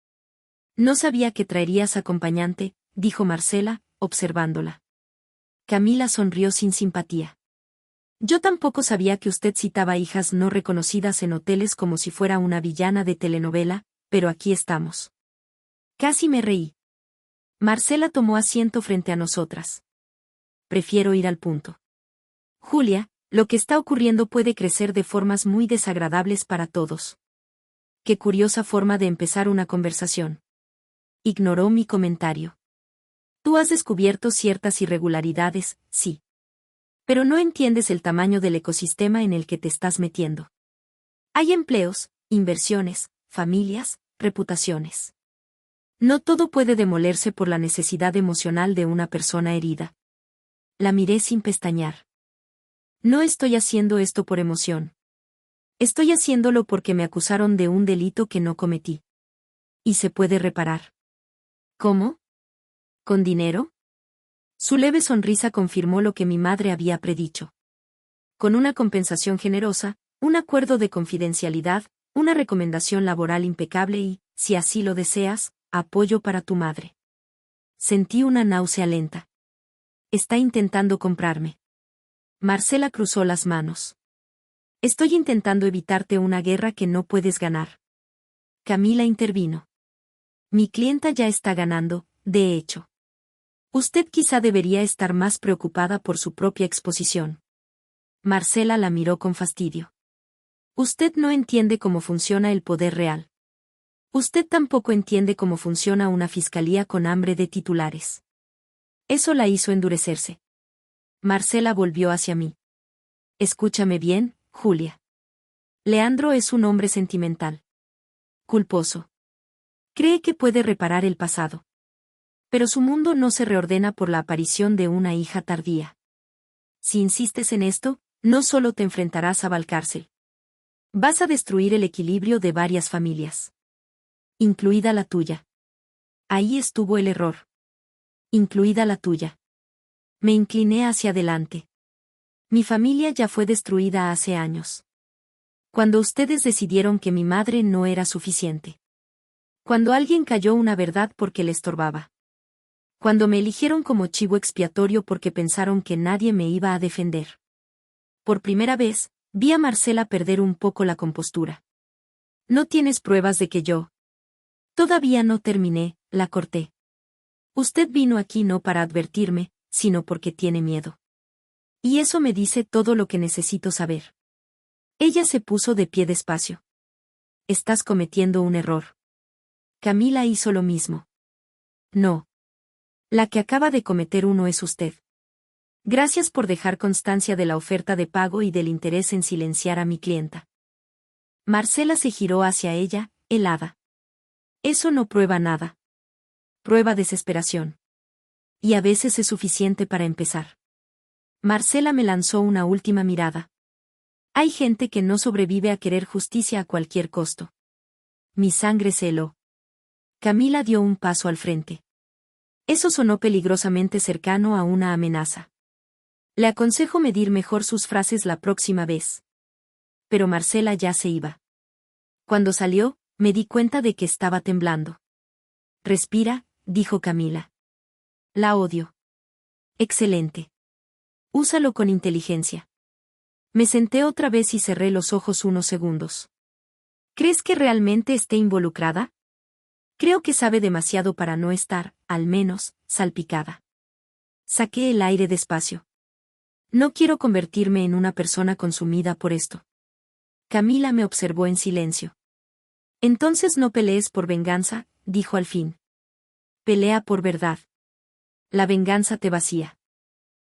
No sabía que traerías acompañante, dijo Marcela, observándola. Camila sonrió sin simpatía. Yo tampoco sabía que usted citaba hijas no reconocidas en hoteles como si fuera una villana de telenovela, pero aquí estamos. Casi me reí. Marcela tomó asiento frente a nosotras. Prefiero ir al punto. Julia, lo que está ocurriendo puede crecer de formas muy desagradables para todos. Qué curiosa forma de empezar una conversación. Ignoró mi comentario. Tú has descubierto ciertas irregularidades, sí. Pero no entiendes el tamaño del ecosistema en el que te estás metiendo. Hay empleos, inversiones, familias, reputaciones. No todo puede demolerse por la necesidad emocional de una persona herida. La miré sin pestañear. No estoy haciendo esto por emoción. Estoy haciéndolo porque me acusaron de un delito que no cometí. ¿Y se puede reparar? ¿Cómo? ¿Con dinero? Su leve sonrisa confirmó lo que mi madre había predicho. Con una compensación generosa, un acuerdo de confidencialidad, una recomendación laboral impecable y, si así lo deseas, apoyo para tu madre. Sentí una náusea lenta. Está intentando comprarme. Marcela cruzó las manos. Estoy intentando evitarte una guerra que no puedes ganar. Camila intervino. Mi clienta ya está ganando, de hecho. Usted quizá debería estar más preocupada por su propia exposición. Marcela la miró con fastidio. Usted no entiende cómo funciona el poder real. Usted tampoco entiende cómo funciona una fiscalía con hambre de titulares. Eso la hizo endurecerse. Marcela volvió hacia mí. Escúchame bien, Julia. Leandro es un hombre sentimental. Culposo. Cree que puede reparar el pasado. Pero su mundo no se reordena por la aparición de una hija tardía. Si insistes en esto, no solo te enfrentarás a Valcárcel. Vas a destruir el equilibrio de varias familias. Incluida la tuya. Ahí estuvo el error. Incluida la tuya. Me incliné hacia adelante. Mi familia ya fue destruida hace años. Cuando ustedes decidieron que mi madre no era suficiente. Cuando alguien cayó una verdad porque le estorbaba. Cuando me eligieron como chivo expiatorio porque pensaron que nadie me iba a defender. Por primera vez, vi a Marcela perder un poco la compostura. No tienes pruebas de que yo. Todavía no terminé, la corté. Usted vino aquí no para advertirme, sino porque tiene miedo. Y eso me dice todo lo que necesito saber. Ella se puso de pie despacio. Estás cometiendo un error. Camila hizo lo mismo. No. La que acaba de cometer uno es usted. Gracias por dejar constancia de la oferta de pago y del interés en silenciar a mi clienta. Marcela se giró hacia ella, helada. Eso no prueba nada. Prueba desesperación. y a veces es suficiente para empezar. Marcela me lanzó una última mirada. Hay gente que no sobrevive a querer justicia a cualquier costo. Mi sangre se heló. Camila dio un paso al frente. Eso sonó peligrosamente cercano a una amenaza. Le aconsejo medir mejor sus frases la próxima vez. Pero Marcela ya se iba. Cuando salió, me di cuenta de que estaba temblando. Respira, dijo Camila. La odio. Excelente. Úsalo con inteligencia. Me senté otra vez y cerré los ojos unos segundos. ¿Crees que realmente esté involucrada? Creo que sabe demasiado para no estar, al menos, salpicada. Saqué el aire despacio. No quiero convertirme en una persona consumida por esto. Camila me observó en silencio. Entonces no pelees por venganza, dijo al fin. Pelea por verdad. La venganza te vacía.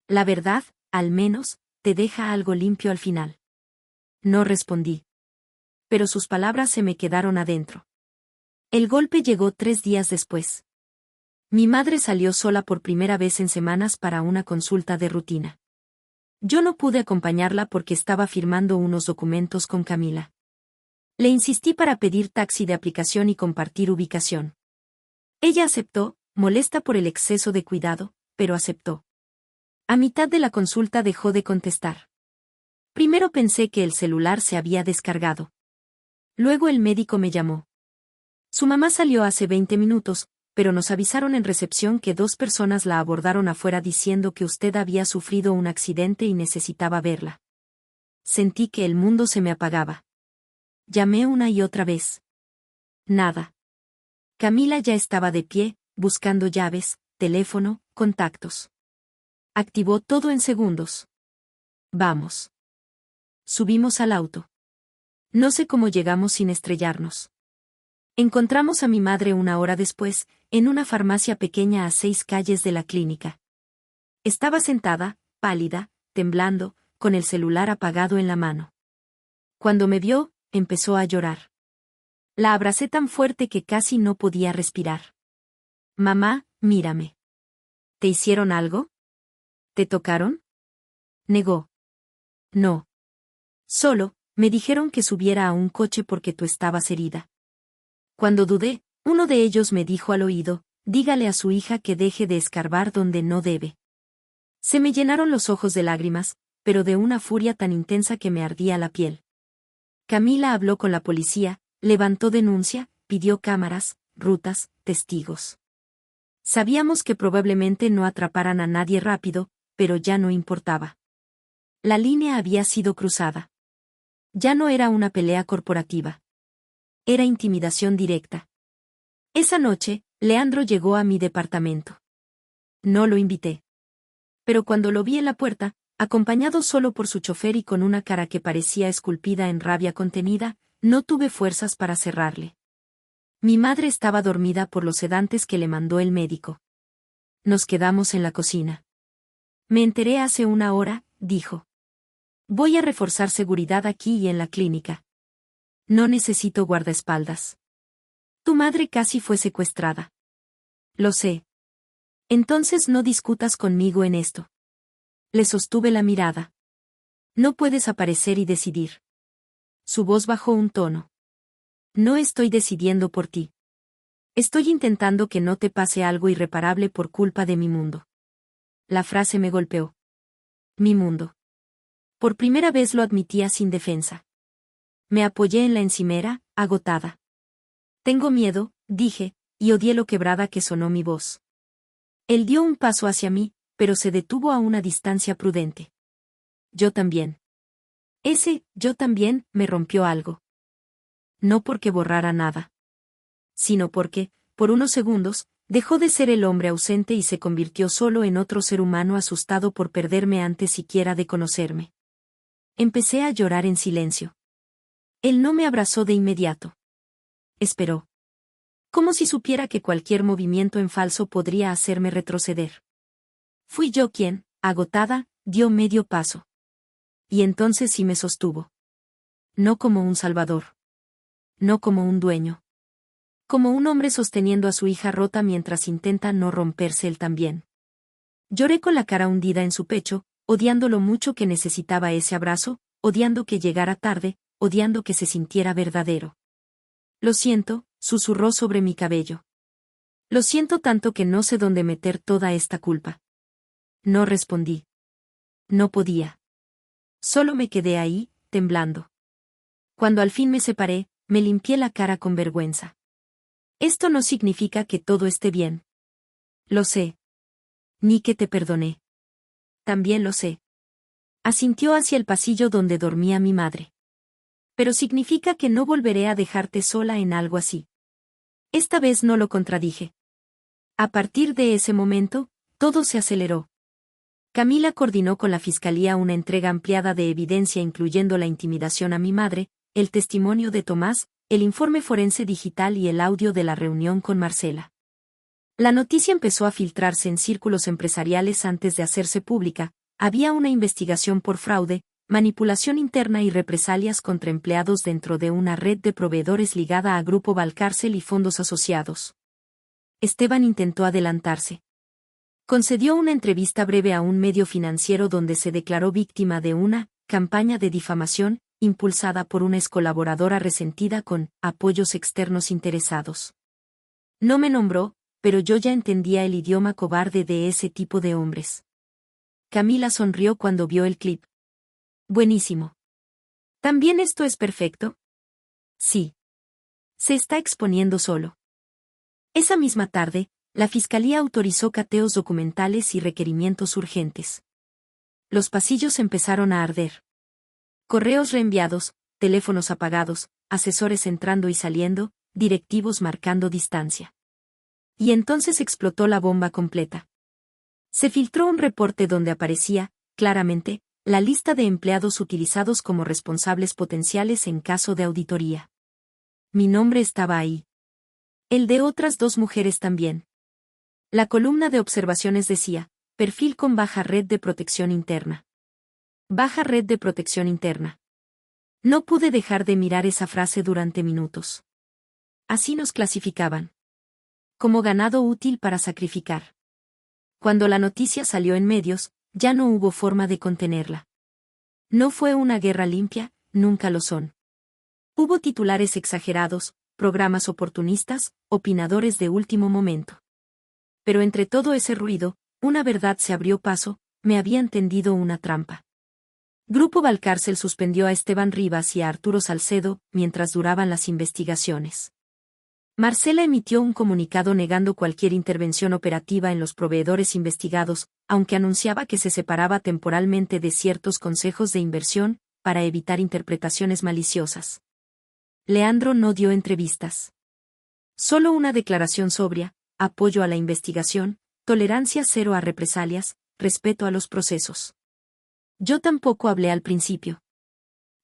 La verdad, al menos, te deja algo limpio al final. No respondí. Pero sus palabras se me quedaron adentro. El golpe llegó 3 días después. Mi madre salió sola por primera vez en semanas para una consulta de rutina. Yo no pude acompañarla porque estaba firmando unos documentos con Camila. Le insistí para pedir taxi de aplicación y compartir ubicación. Ella aceptó, molesta por el exceso de cuidado, pero aceptó. A mitad de la consulta dejó de contestar. Primero pensé que el celular se había descargado. Luego el médico me llamó. Su mamá salió hace 20 minutos, pero nos avisaron en recepción que 2 personas la abordaron afuera diciendo que usted había sufrido un accidente y necesitaba verla. Sentí que el mundo se me apagaba. Llamé una y otra vez. Nada. Camila ya estaba de pie, buscando llaves, teléfono, contactos. Activó todo en segundos. Vamos. Subimos al auto. No sé cómo llegamos sin estrellarnos. Encontramos a mi madre 1 hora después, en una farmacia pequeña a 6 calles de la clínica. Estaba sentada, pálida, temblando, con el celular apagado en la mano. Cuando me vio, empezó a llorar. La abracé tan fuerte que casi no podía respirar. Mamá, mírame. ¿Te hicieron algo? ¿Te tocaron? Negó. No. Solo, me dijeron que subiera a un coche porque tú estabas herida. Cuando dudé, uno de ellos me dijo al oído, dígale a su hija que deje de escarbar donde no debe. Se me llenaron los ojos de lágrimas, pero de una furia tan intensa que me ardía la piel. Camila habló con la policía, levantó denuncia, pidió cámaras, rutas, testigos. Sabíamos que probablemente no atraparan a nadie rápido, pero ya no importaba. La línea había sido cruzada. Ya no era una pelea corporativa. Era intimidación directa. Esa noche, Leandro llegó a mi departamento. No lo invité. Pero cuando lo vi en la puerta, acompañado solo por su chofer y con una cara que parecía esculpida en rabia contenida, no tuve fuerzas para cerrarle. Mi madre estaba dormida por los sedantes que le mandó el médico. Nos quedamos en la cocina. Me enteré hace 1 hora, dijo. Voy a reforzar seguridad aquí y en la clínica. No necesito guardaespaldas. Tu madre casi fue secuestrada. Lo sé. Entonces no discutas conmigo en esto. Le sostuve la mirada. No puedes aparecer y decidir. Su voz bajó un tono. No estoy decidiendo por ti. Estoy intentando que no te pase algo irreparable por culpa de mi mundo. La frase me golpeó. Mi mundo. Por primera vez lo admitía sin defensa. Me apoyé en la encimera, agotada. Tengo miedo, dije, y odié lo quebrada que sonó mi voz. Él dio un paso hacia mí, pero se detuvo a una distancia prudente. Yo también. Ese, yo también, me rompió algo. No porque borrara nada. Sino porque, por unos segundos, dejó de ser el hombre ausente y se convirtió solo en otro ser humano asustado por perderme antes siquiera de conocerme. Empecé a llorar en silencio. Él no me abrazó de inmediato. Esperó. Como si supiera que cualquier movimiento en falso podría hacerme retroceder. Fui yo quien, agotada, dio medio paso. Y entonces sí me sostuvo. No como un salvador. No como un dueño. Como un hombre sosteniendo a su hija rota mientras intenta no romperse él también. Lloré con la cara hundida en su pecho, odiando lo mucho que necesitaba ese abrazo, odiando que llegara tarde, odiando que se sintiera verdadero. Lo siento, susurró sobre mi cabello. Lo siento tanto que no sé dónde meter toda esta culpa. No respondí. No podía. Solo me quedé ahí, temblando. Cuando al fin me separé, me limpié la cara con vergüenza. Esto no significa que todo esté bien. Lo sé. Ni que te perdoné. También lo sé. Asintió hacia el pasillo donde dormía mi madre. Pero significa que no volveré a dejarte sola en algo así. Esta vez no lo contradije. A partir de ese momento, todo se aceleró. Camila coordinó con la fiscalía una entrega ampliada de evidencia incluyendo la intimidación a mi madre, el testimonio de Tomás, el informe forense digital y el audio de la reunión con Marcela. La noticia empezó a filtrarse en círculos empresariales antes de hacerse pública. Había una investigación por fraude, manipulación interna y represalias contra empleados dentro de una red de proveedores ligada a Grupo Valcárcel y fondos asociados. Esteban intentó adelantarse. Concedió una entrevista breve a un medio financiero donde se declaró víctima de una campaña de difamación, impulsada por una excolaboradora resentida con apoyos externos interesados. No me nombró, pero yo ya entendía el idioma cobarde de ese tipo de hombres. Camila sonrió cuando vio el clip. Buenísimo. ¿También esto es perfecto? Sí. Se está exponiendo solo. Esa misma tarde, la fiscalía autorizó cateos documentales y requerimientos urgentes. Los pasillos empezaron a arder. Correos reenviados, teléfonos apagados, asesores entrando y saliendo, directivos marcando distancia. Y entonces explotó la bomba completa. Se filtró un reporte donde aparecía, claramente, la lista de empleados utilizados como responsables potenciales en caso de auditoría. Mi nombre estaba ahí. El de otras 2 mujeres también. La columna de observaciones decía, perfil con baja red de protección interna. Baja red de protección interna. No pude dejar de mirar esa frase durante minutos. Así nos clasificaban. Como ganado útil para sacrificar. Cuando la noticia salió en medios, ya no hubo forma de contenerla. No fue una guerra limpia, nunca lo son. Hubo titulares exagerados, programas oportunistas, opinadores de último momento. Pero entre todo ese ruido, una verdad se abrió paso, me habían tendido una trampa. Grupo Valcárcel suspendió a Esteban Rivas y a Arturo Salcedo, mientras duraban las investigaciones. Marcela emitió un comunicado negando cualquier intervención operativa en los proveedores investigados, aunque anunciaba que se separaba temporalmente de ciertos consejos de inversión, para evitar interpretaciones maliciosas. Leandro no dio entrevistas. Solo una declaración sobria, apoyo a la investigación, tolerancia cero a represalias, respeto a los procesos. Yo tampoco hablé al principio.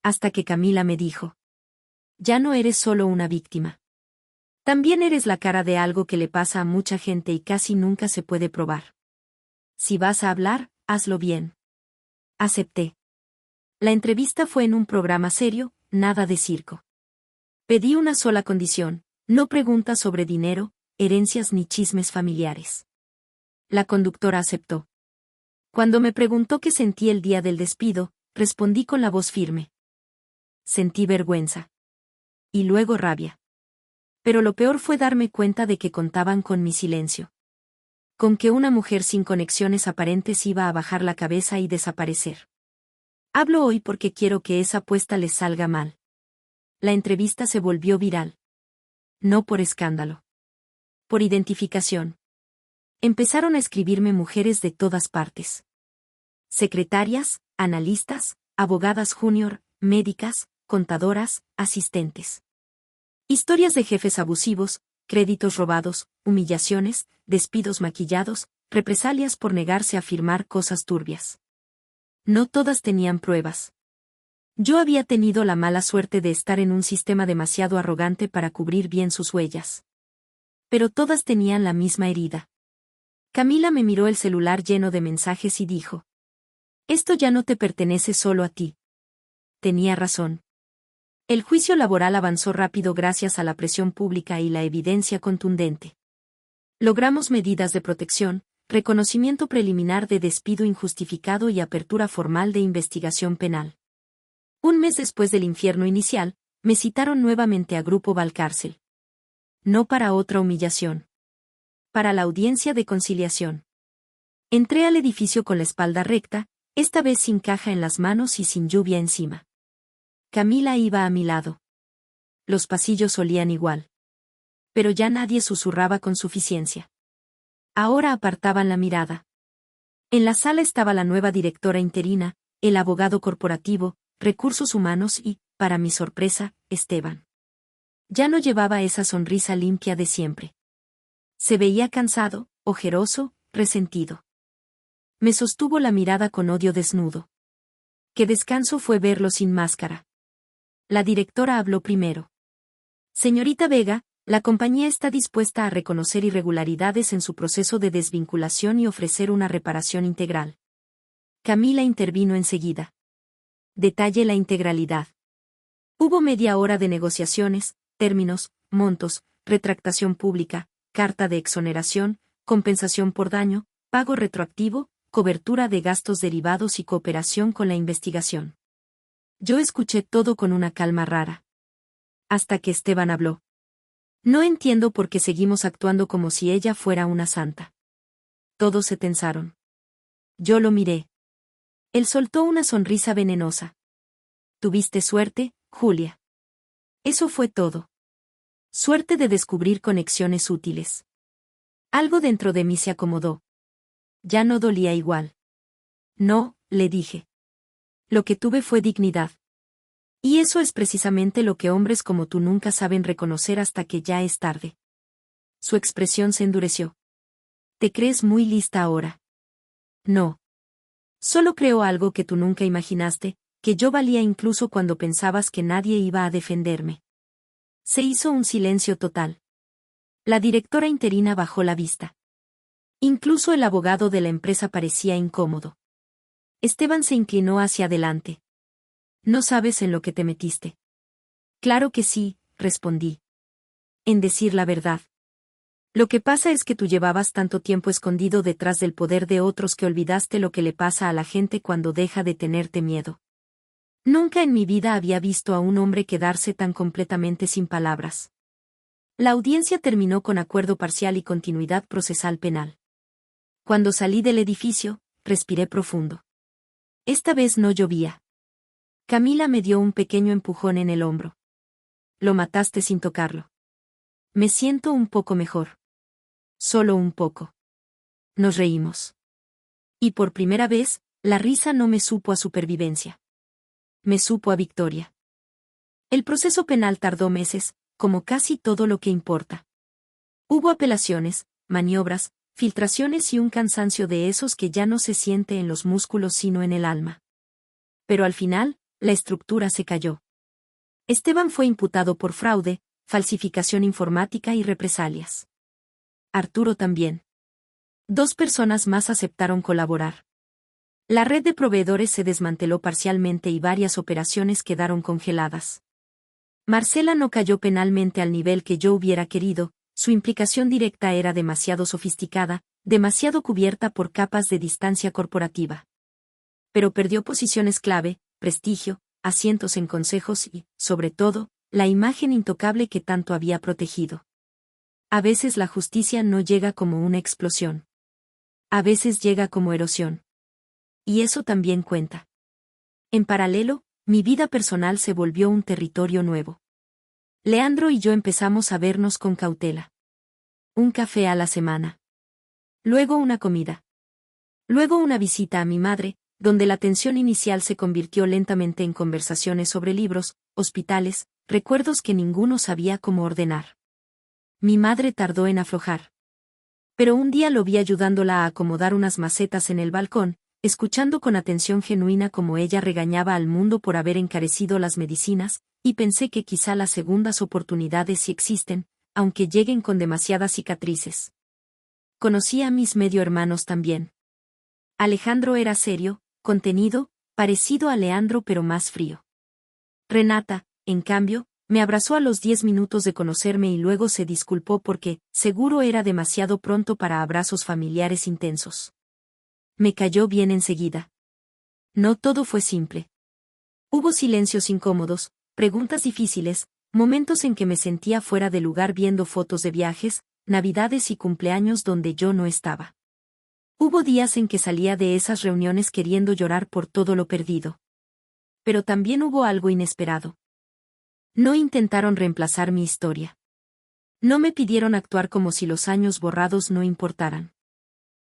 Hasta que Camila me dijo. Ya no eres solo una víctima. También eres la cara de algo que le pasa a mucha gente y casi nunca se puede probar. Si vas a hablar, hazlo bien. Acepté. La entrevista fue en un programa serio, nada de circo. Pedí una sola condición, no preguntas sobre dinero, herencias ni chismes familiares. La conductora aceptó. Cuando me preguntó qué sentí el día del despido, respondí con la voz firme. Sentí vergüenza. Y luego rabia. Pero lo peor fue darme cuenta de que contaban con mi silencio. Con que una mujer sin conexiones aparentes iba a bajar la cabeza y desaparecer. Hablo hoy porque quiero que esa apuesta les salga mal. La entrevista se volvió viral. No por escándalo. Por identificación. Empezaron a escribirme mujeres de todas partes. Secretarias, analistas, abogadas junior, médicas, contadoras, asistentes. Historias de jefes abusivos, créditos robados, humillaciones, despidos maquillados, represalias por negarse a firmar cosas turbias. No todas tenían pruebas. Yo había tenido la mala suerte de estar en un sistema demasiado arrogante para cubrir bien sus huellas. Pero todas tenían la misma herida. Camila me miró el celular lleno de mensajes y dijo. Esto ya no te pertenece solo a ti. Tenía razón. El juicio laboral avanzó rápido gracias a la presión pública y la evidencia contundente. Logramos medidas de protección, reconocimiento preliminar de despido injustificado y apertura formal de investigación penal. Un mes después del infierno inicial, me citaron nuevamente a Grupo Valcárcel. No para otra humillación. Para la audiencia de conciliación. Entré al edificio con la espalda recta, esta vez sin caja en las manos y sin lluvia encima. Camila iba a mi lado. Los pasillos olían igual. Pero ya nadie susurraba con suficiencia. Ahora apartaban la mirada. En la sala estaba la nueva directora interina, el abogado corporativo, recursos humanos y, para mi sorpresa, Esteban. Ya no llevaba esa sonrisa limpia de siempre. Se veía cansado, ojeroso, resentido. Me sostuvo la mirada con odio desnudo. Qué descanso fue verlo sin máscara. La directora habló primero. Señorita Vega, la compañía está dispuesta a reconocer irregularidades en su proceso de desvinculación y ofrecer una reparación integral. Camila intervino enseguida. Detalle la integralidad. Hubo media hora de negociaciones, términos, montos, retractación pública, carta de exoneración, compensación por daño, pago retroactivo, cobertura de gastos derivados y cooperación con la investigación. Yo escuché todo con una calma rara. Hasta que Esteban habló. No entiendo por qué seguimos actuando como si ella fuera una santa. Todos se tensaron. Yo lo miré. Él soltó una sonrisa venenosa. Tuviste suerte, Julia. Eso fue todo. Suerte de descubrir conexiones útiles. Algo dentro de mí se acomodó. Ya no dolía igual. No, le dije. Lo que tuve fue dignidad. Y eso es precisamente lo que hombres como tú nunca saben reconocer hasta que ya es tarde. Su expresión se endureció. ¿Te crees muy lista ahora? No. Solo creo algo que tú nunca imaginaste, que yo valía incluso cuando pensabas que nadie iba a defenderme. Se hizo un silencio total. La directora interina bajó la vista. Incluso el abogado de la empresa parecía incómodo. Esteban se inclinó hacia adelante. No sabes en lo que te metiste. Claro que sí, respondí. En decir la verdad. Lo que pasa es que tú llevabas tanto tiempo escondido detrás del poder de otros que olvidaste lo que le pasa a la gente cuando deja de tenerte miedo. Nunca en mi vida había visto a un hombre quedarse tan completamente sin palabras. La audiencia terminó con acuerdo parcial y continuidad procesal penal. Cuando salí del edificio, respiré profundo. Esta vez no llovía. Camila me dio un pequeño empujón en el hombro. Lo mataste sin tocarlo. Me siento un poco mejor. Solo un poco. Nos reímos. Y por primera vez, la risa no me supo a supervivencia. Me supo a victoria. El proceso penal tardó meses, como casi todo lo que importa. Hubo apelaciones, maniobras, filtraciones y un cansancio de esos que ya no se siente en los músculos sino en el alma. Pero al final, la estructura se cayó. Esteban fue imputado por fraude, falsificación informática y represalias. Arturo también. 2 personas más aceptaron colaborar. La red de proveedores se desmanteló parcialmente y varias operaciones quedaron congeladas. Marcela no cayó penalmente al nivel que yo hubiera querido, su implicación directa era demasiado sofisticada, demasiado cubierta por capas de distancia corporativa. Pero perdió posiciones clave, prestigio, asientos en consejos y, sobre todo, la imagen intocable que tanto había protegido. A veces la justicia no llega como una explosión. A veces llega como erosión. Y eso también cuenta. En paralelo, mi vida personal se volvió un territorio nuevo. Leandro y yo empezamos a vernos con cautela. Un café a la semana. Luego una comida. Luego una visita a mi madre, donde la tensión inicial se convirtió lentamente en conversaciones sobre libros, hospitales, recuerdos que ninguno sabía cómo ordenar. Mi madre tardó en aflojar. Pero un día lo vi ayudándola a acomodar unas macetas en el balcón, escuchando con atención genuina cómo ella regañaba al mundo por haber encarecido las medicinas, y pensé que quizá las segundas oportunidades sí existen, aunque lleguen con demasiadas cicatrices. Conocí a mis medio hermanos también. Alejandro era serio, contenido, parecido a Leandro pero más frío. Renata, en cambio, Me abrazó a los 10 minutos de conocerme y luego se disculpó porque, seguro era demasiado pronto para abrazos familiares intensos. Me cayó bien enseguida. No todo fue simple. Hubo silencios incómodos, preguntas difíciles, momentos en que me sentía fuera de lugar viendo fotos de viajes, navidades y cumpleaños donde yo no estaba. Hubo días en que salía de esas reuniones queriendo llorar por todo lo perdido. Pero también hubo algo inesperado. No intentaron reemplazar mi historia. No me pidieron actuar como si los años borrados no importaran.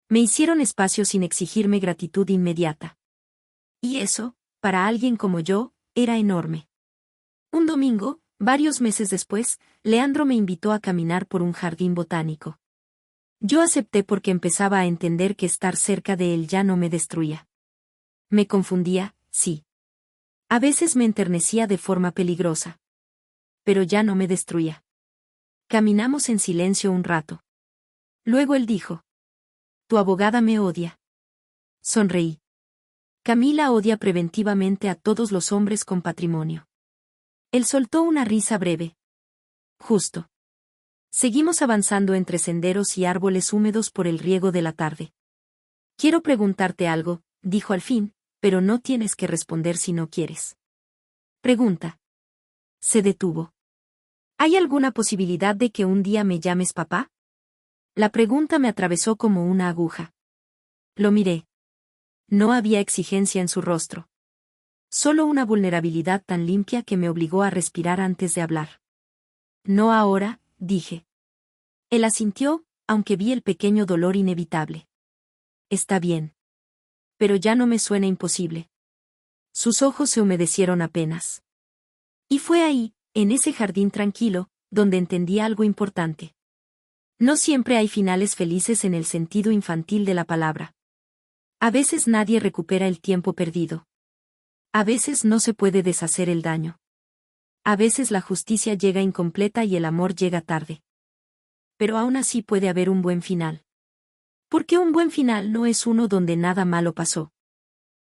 Me hicieron espacio sin exigirme gratitud inmediata. Y eso, para alguien como yo, era enorme. Un domingo, varios meses después, Leandro me invitó a caminar por un jardín botánico. Yo acepté porque empezaba a entender que estar cerca de él ya no me destruía. Me confundía, sí. A veces me enternecía de forma peligrosa. Pero ya no me destruía. Caminamos en silencio un rato. Luego él dijo: «Tu abogada me odia». Sonreí. Camila odia preventivamente a todos los hombres con patrimonio. Él soltó una risa breve. Justo. Seguimos avanzando entre senderos y árboles húmedos por el riego de la tarde. «Quiero preguntarte algo», dijo al fin, «pero no tienes que responder si no quieres». «Pregunta». Se detuvo. ¿Hay alguna posibilidad de que un día me llames papá? La pregunta me atravesó como una aguja. Lo miré. No había exigencia en su rostro. Solo una vulnerabilidad tan limpia que me obligó a respirar antes de hablar. No ahora, dije. Él asintió, aunque vi el pequeño dolor inevitable. Está bien. Pero ya no me suena imposible. Sus ojos se humedecieron apenas. Y fue ahí, en ese jardín tranquilo, donde entendí algo importante. No siempre hay finales felices en el sentido infantil de la palabra. A veces nadie recupera el tiempo perdido. A veces no se puede deshacer el daño. A veces la justicia llega incompleta y el amor llega tarde. Pero aún así puede haber un buen final. Porque un buen final no es uno donde nada malo pasó.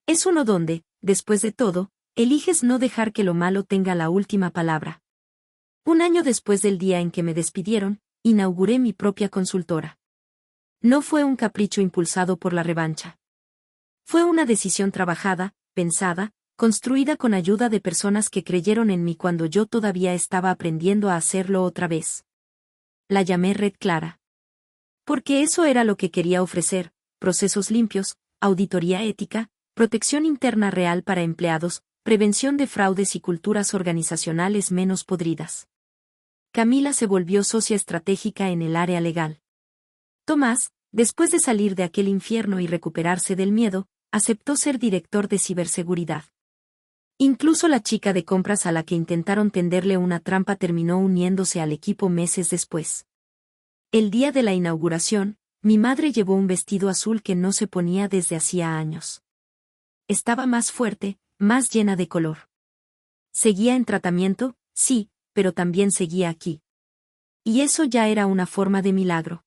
Es uno donde, después de todo, eliges no dejar que lo malo tenga la última palabra. Un año después del día en que me despidieron, inauguré mi propia consultora. No fue un capricho impulsado por la revancha. Fue una decisión trabajada, pensada, construida con ayuda de personas que creyeron en mí cuando yo todavía estaba aprendiendo a hacerlo otra vez. La llamé Red Clara. Porque eso era lo que quería ofrecer: procesos limpios, auditoría ética, protección interna real para empleados, prevención de fraudes y culturas organizacionales menos podridas. Camila se volvió socia estratégica en el área legal. Tomás, después de salir de aquel infierno y recuperarse del miedo, aceptó ser director de ciberseguridad. Incluso la chica de compras a la que intentaron tenderle una trampa terminó uniéndose al equipo meses después. El día de la inauguración, mi madre llevó un vestido azul que no se ponía desde hacía años. Estaba más fuerte, más llena de color. Seguía en tratamiento, sí, pero también seguía aquí. Y eso ya era una forma de milagro.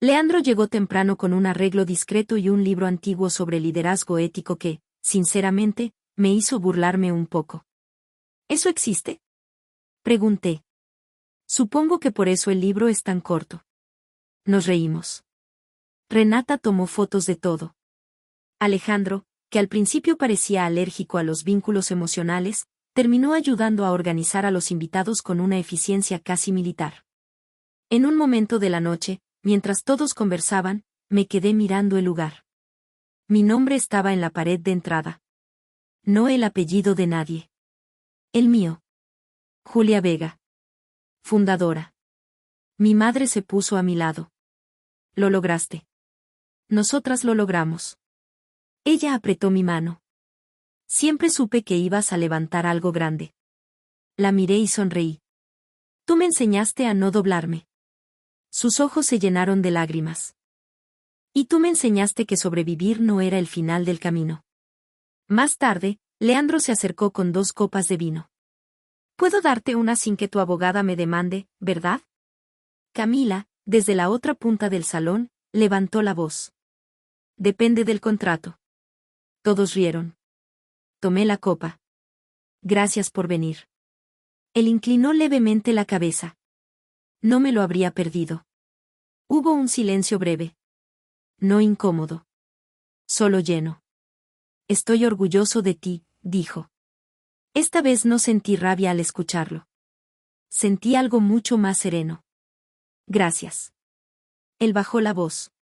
Leandro llegó temprano con un arreglo discreto y un libro antiguo sobre liderazgo ético que, sinceramente, me hizo burlarme un poco. ¿Eso existe?, pregunté. Supongo que por eso el libro es tan corto. Nos reímos. Renata tomó fotos de todo. Alejandro, que al principio parecía alérgico a los vínculos emocionales, terminó ayudando a organizar a los invitados con una eficiencia casi militar. En un momento de la noche, mientras todos conversaban, me quedé mirando el lugar. Mi nombre estaba en la pared de entrada. No el apellido de nadie. El mío. Julia Vega. Fundadora. Mi madre se puso a mi lado. Lo lograste. Nosotras lo logramos. Ella apretó mi mano. Siempre supe que ibas a levantar algo grande. La miré y sonreí. Tú me enseñaste a no doblarme. Sus ojos se llenaron de lágrimas. Y tú me enseñaste que sobrevivir no era el final del camino. Más tarde, Leandro se acercó con 2 copas de vino. Puedo darte una sin que tu abogada me demande, ¿verdad? Camila, desde la otra punta del salón, levantó la voz. Depende del contrato. Todos rieron. Tomé la copa. Gracias por venir. Él inclinó levemente la cabeza. No me lo habría perdido. Hubo un silencio breve. No incómodo. Solo lleno. Estoy orgulloso de ti, dijo. Esta vez no sentí rabia al escucharlo. Sentí algo mucho más sereno. Gracias. Él bajó la voz.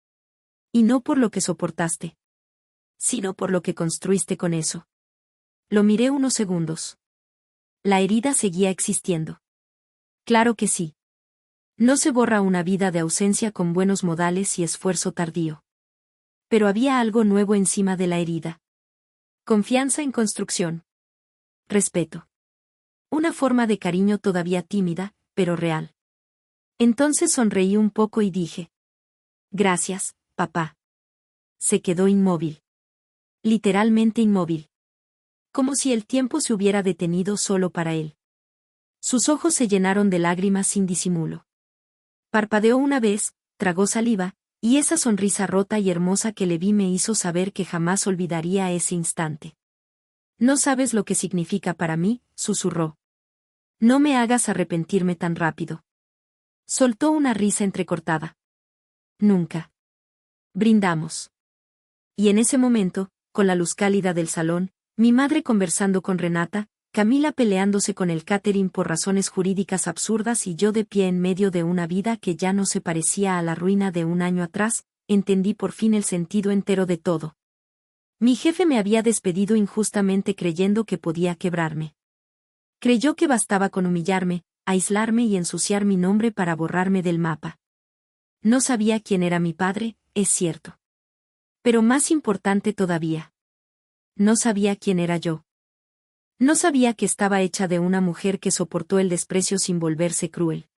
Y no por lo que soportaste, sino por lo que construiste con eso. Lo miré unos segundos. La herida seguía existiendo. Claro que sí. No se borra una vida de ausencia con buenos modales y esfuerzo tardío. Pero había algo nuevo encima de la herida. Confianza en construcción. Respeto. Una forma de cariño todavía tímida, pero real. Entonces sonreí un poco y dije: Gracias, papá. Se quedó inmóvil. Literalmente inmóvil. Como si el tiempo se hubiera detenido solo para él. Sus ojos se llenaron de lágrimas sin disimulo. Parpadeó una vez, tragó saliva, y esa sonrisa rota y hermosa que le vi me hizo saber que jamás olvidaría ese instante. No sabes lo que significa para mí, susurró. No me hagas arrepentirme tan rápido. Soltó una risa entrecortada. Nunca. Brindamos. Y en ese momento, con la luz cálida del salón, mi madre conversando con Renata, Camila peleándose con el catering por razones jurídicas absurdas y yo de pie en medio de una vida que ya no se parecía a la ruina de un año atrás, entendí por fin el sentido entero de todo. Mi jefe me había despedido injustamente creyendo que podía quebrarme. Creyó que bastaba con humillarme, aislarme y ensuciar mi nombre para borrarme del mapa. No sabía quién era mi padre, es cierto. Pero más importante todavía. No sabía quién era yo. No sabía que estaba hecha de una mujer que soportó el desprecio sin volverse cruel.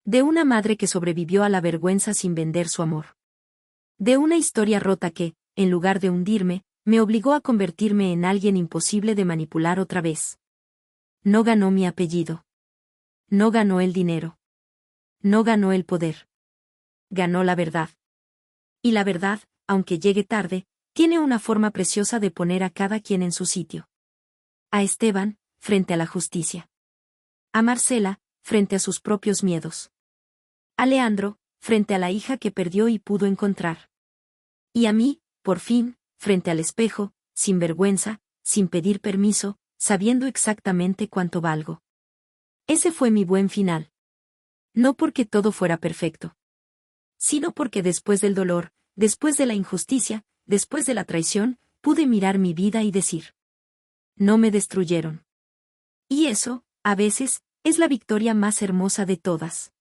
De una madre que sobrevivió a la vergüenza sin vender su amor. De una historia rota que, en lugar de hundirme, me obligó a convertirme en alguien imposible de manipular otra vez. No ganó mi apellido. No ganó el dinero. No ganó el poder. Ganó la verdad. Y la verdad, aunque llegue tarde, tiene una forma preciosa de poner a cada quien en su sitio. A Esteban, frente a la justicia. A Marcela, frente a sus propios miedos. A Leandro, frente a la hija que perdió y pudo encontrar. Y a mí, por fin, frente al espejo, sin vergüenza, sin pedir permiso, sabiendo exactamente cuánto valgo. Ese fue mi buen final. No porque todo fuera perfecto. Sino porque después del dolor, después de la injusticia, después de la traición, pude mirar mi vida y decir: no me destruyeron. Y eso, a veces, es la victoria más hermosa de todas.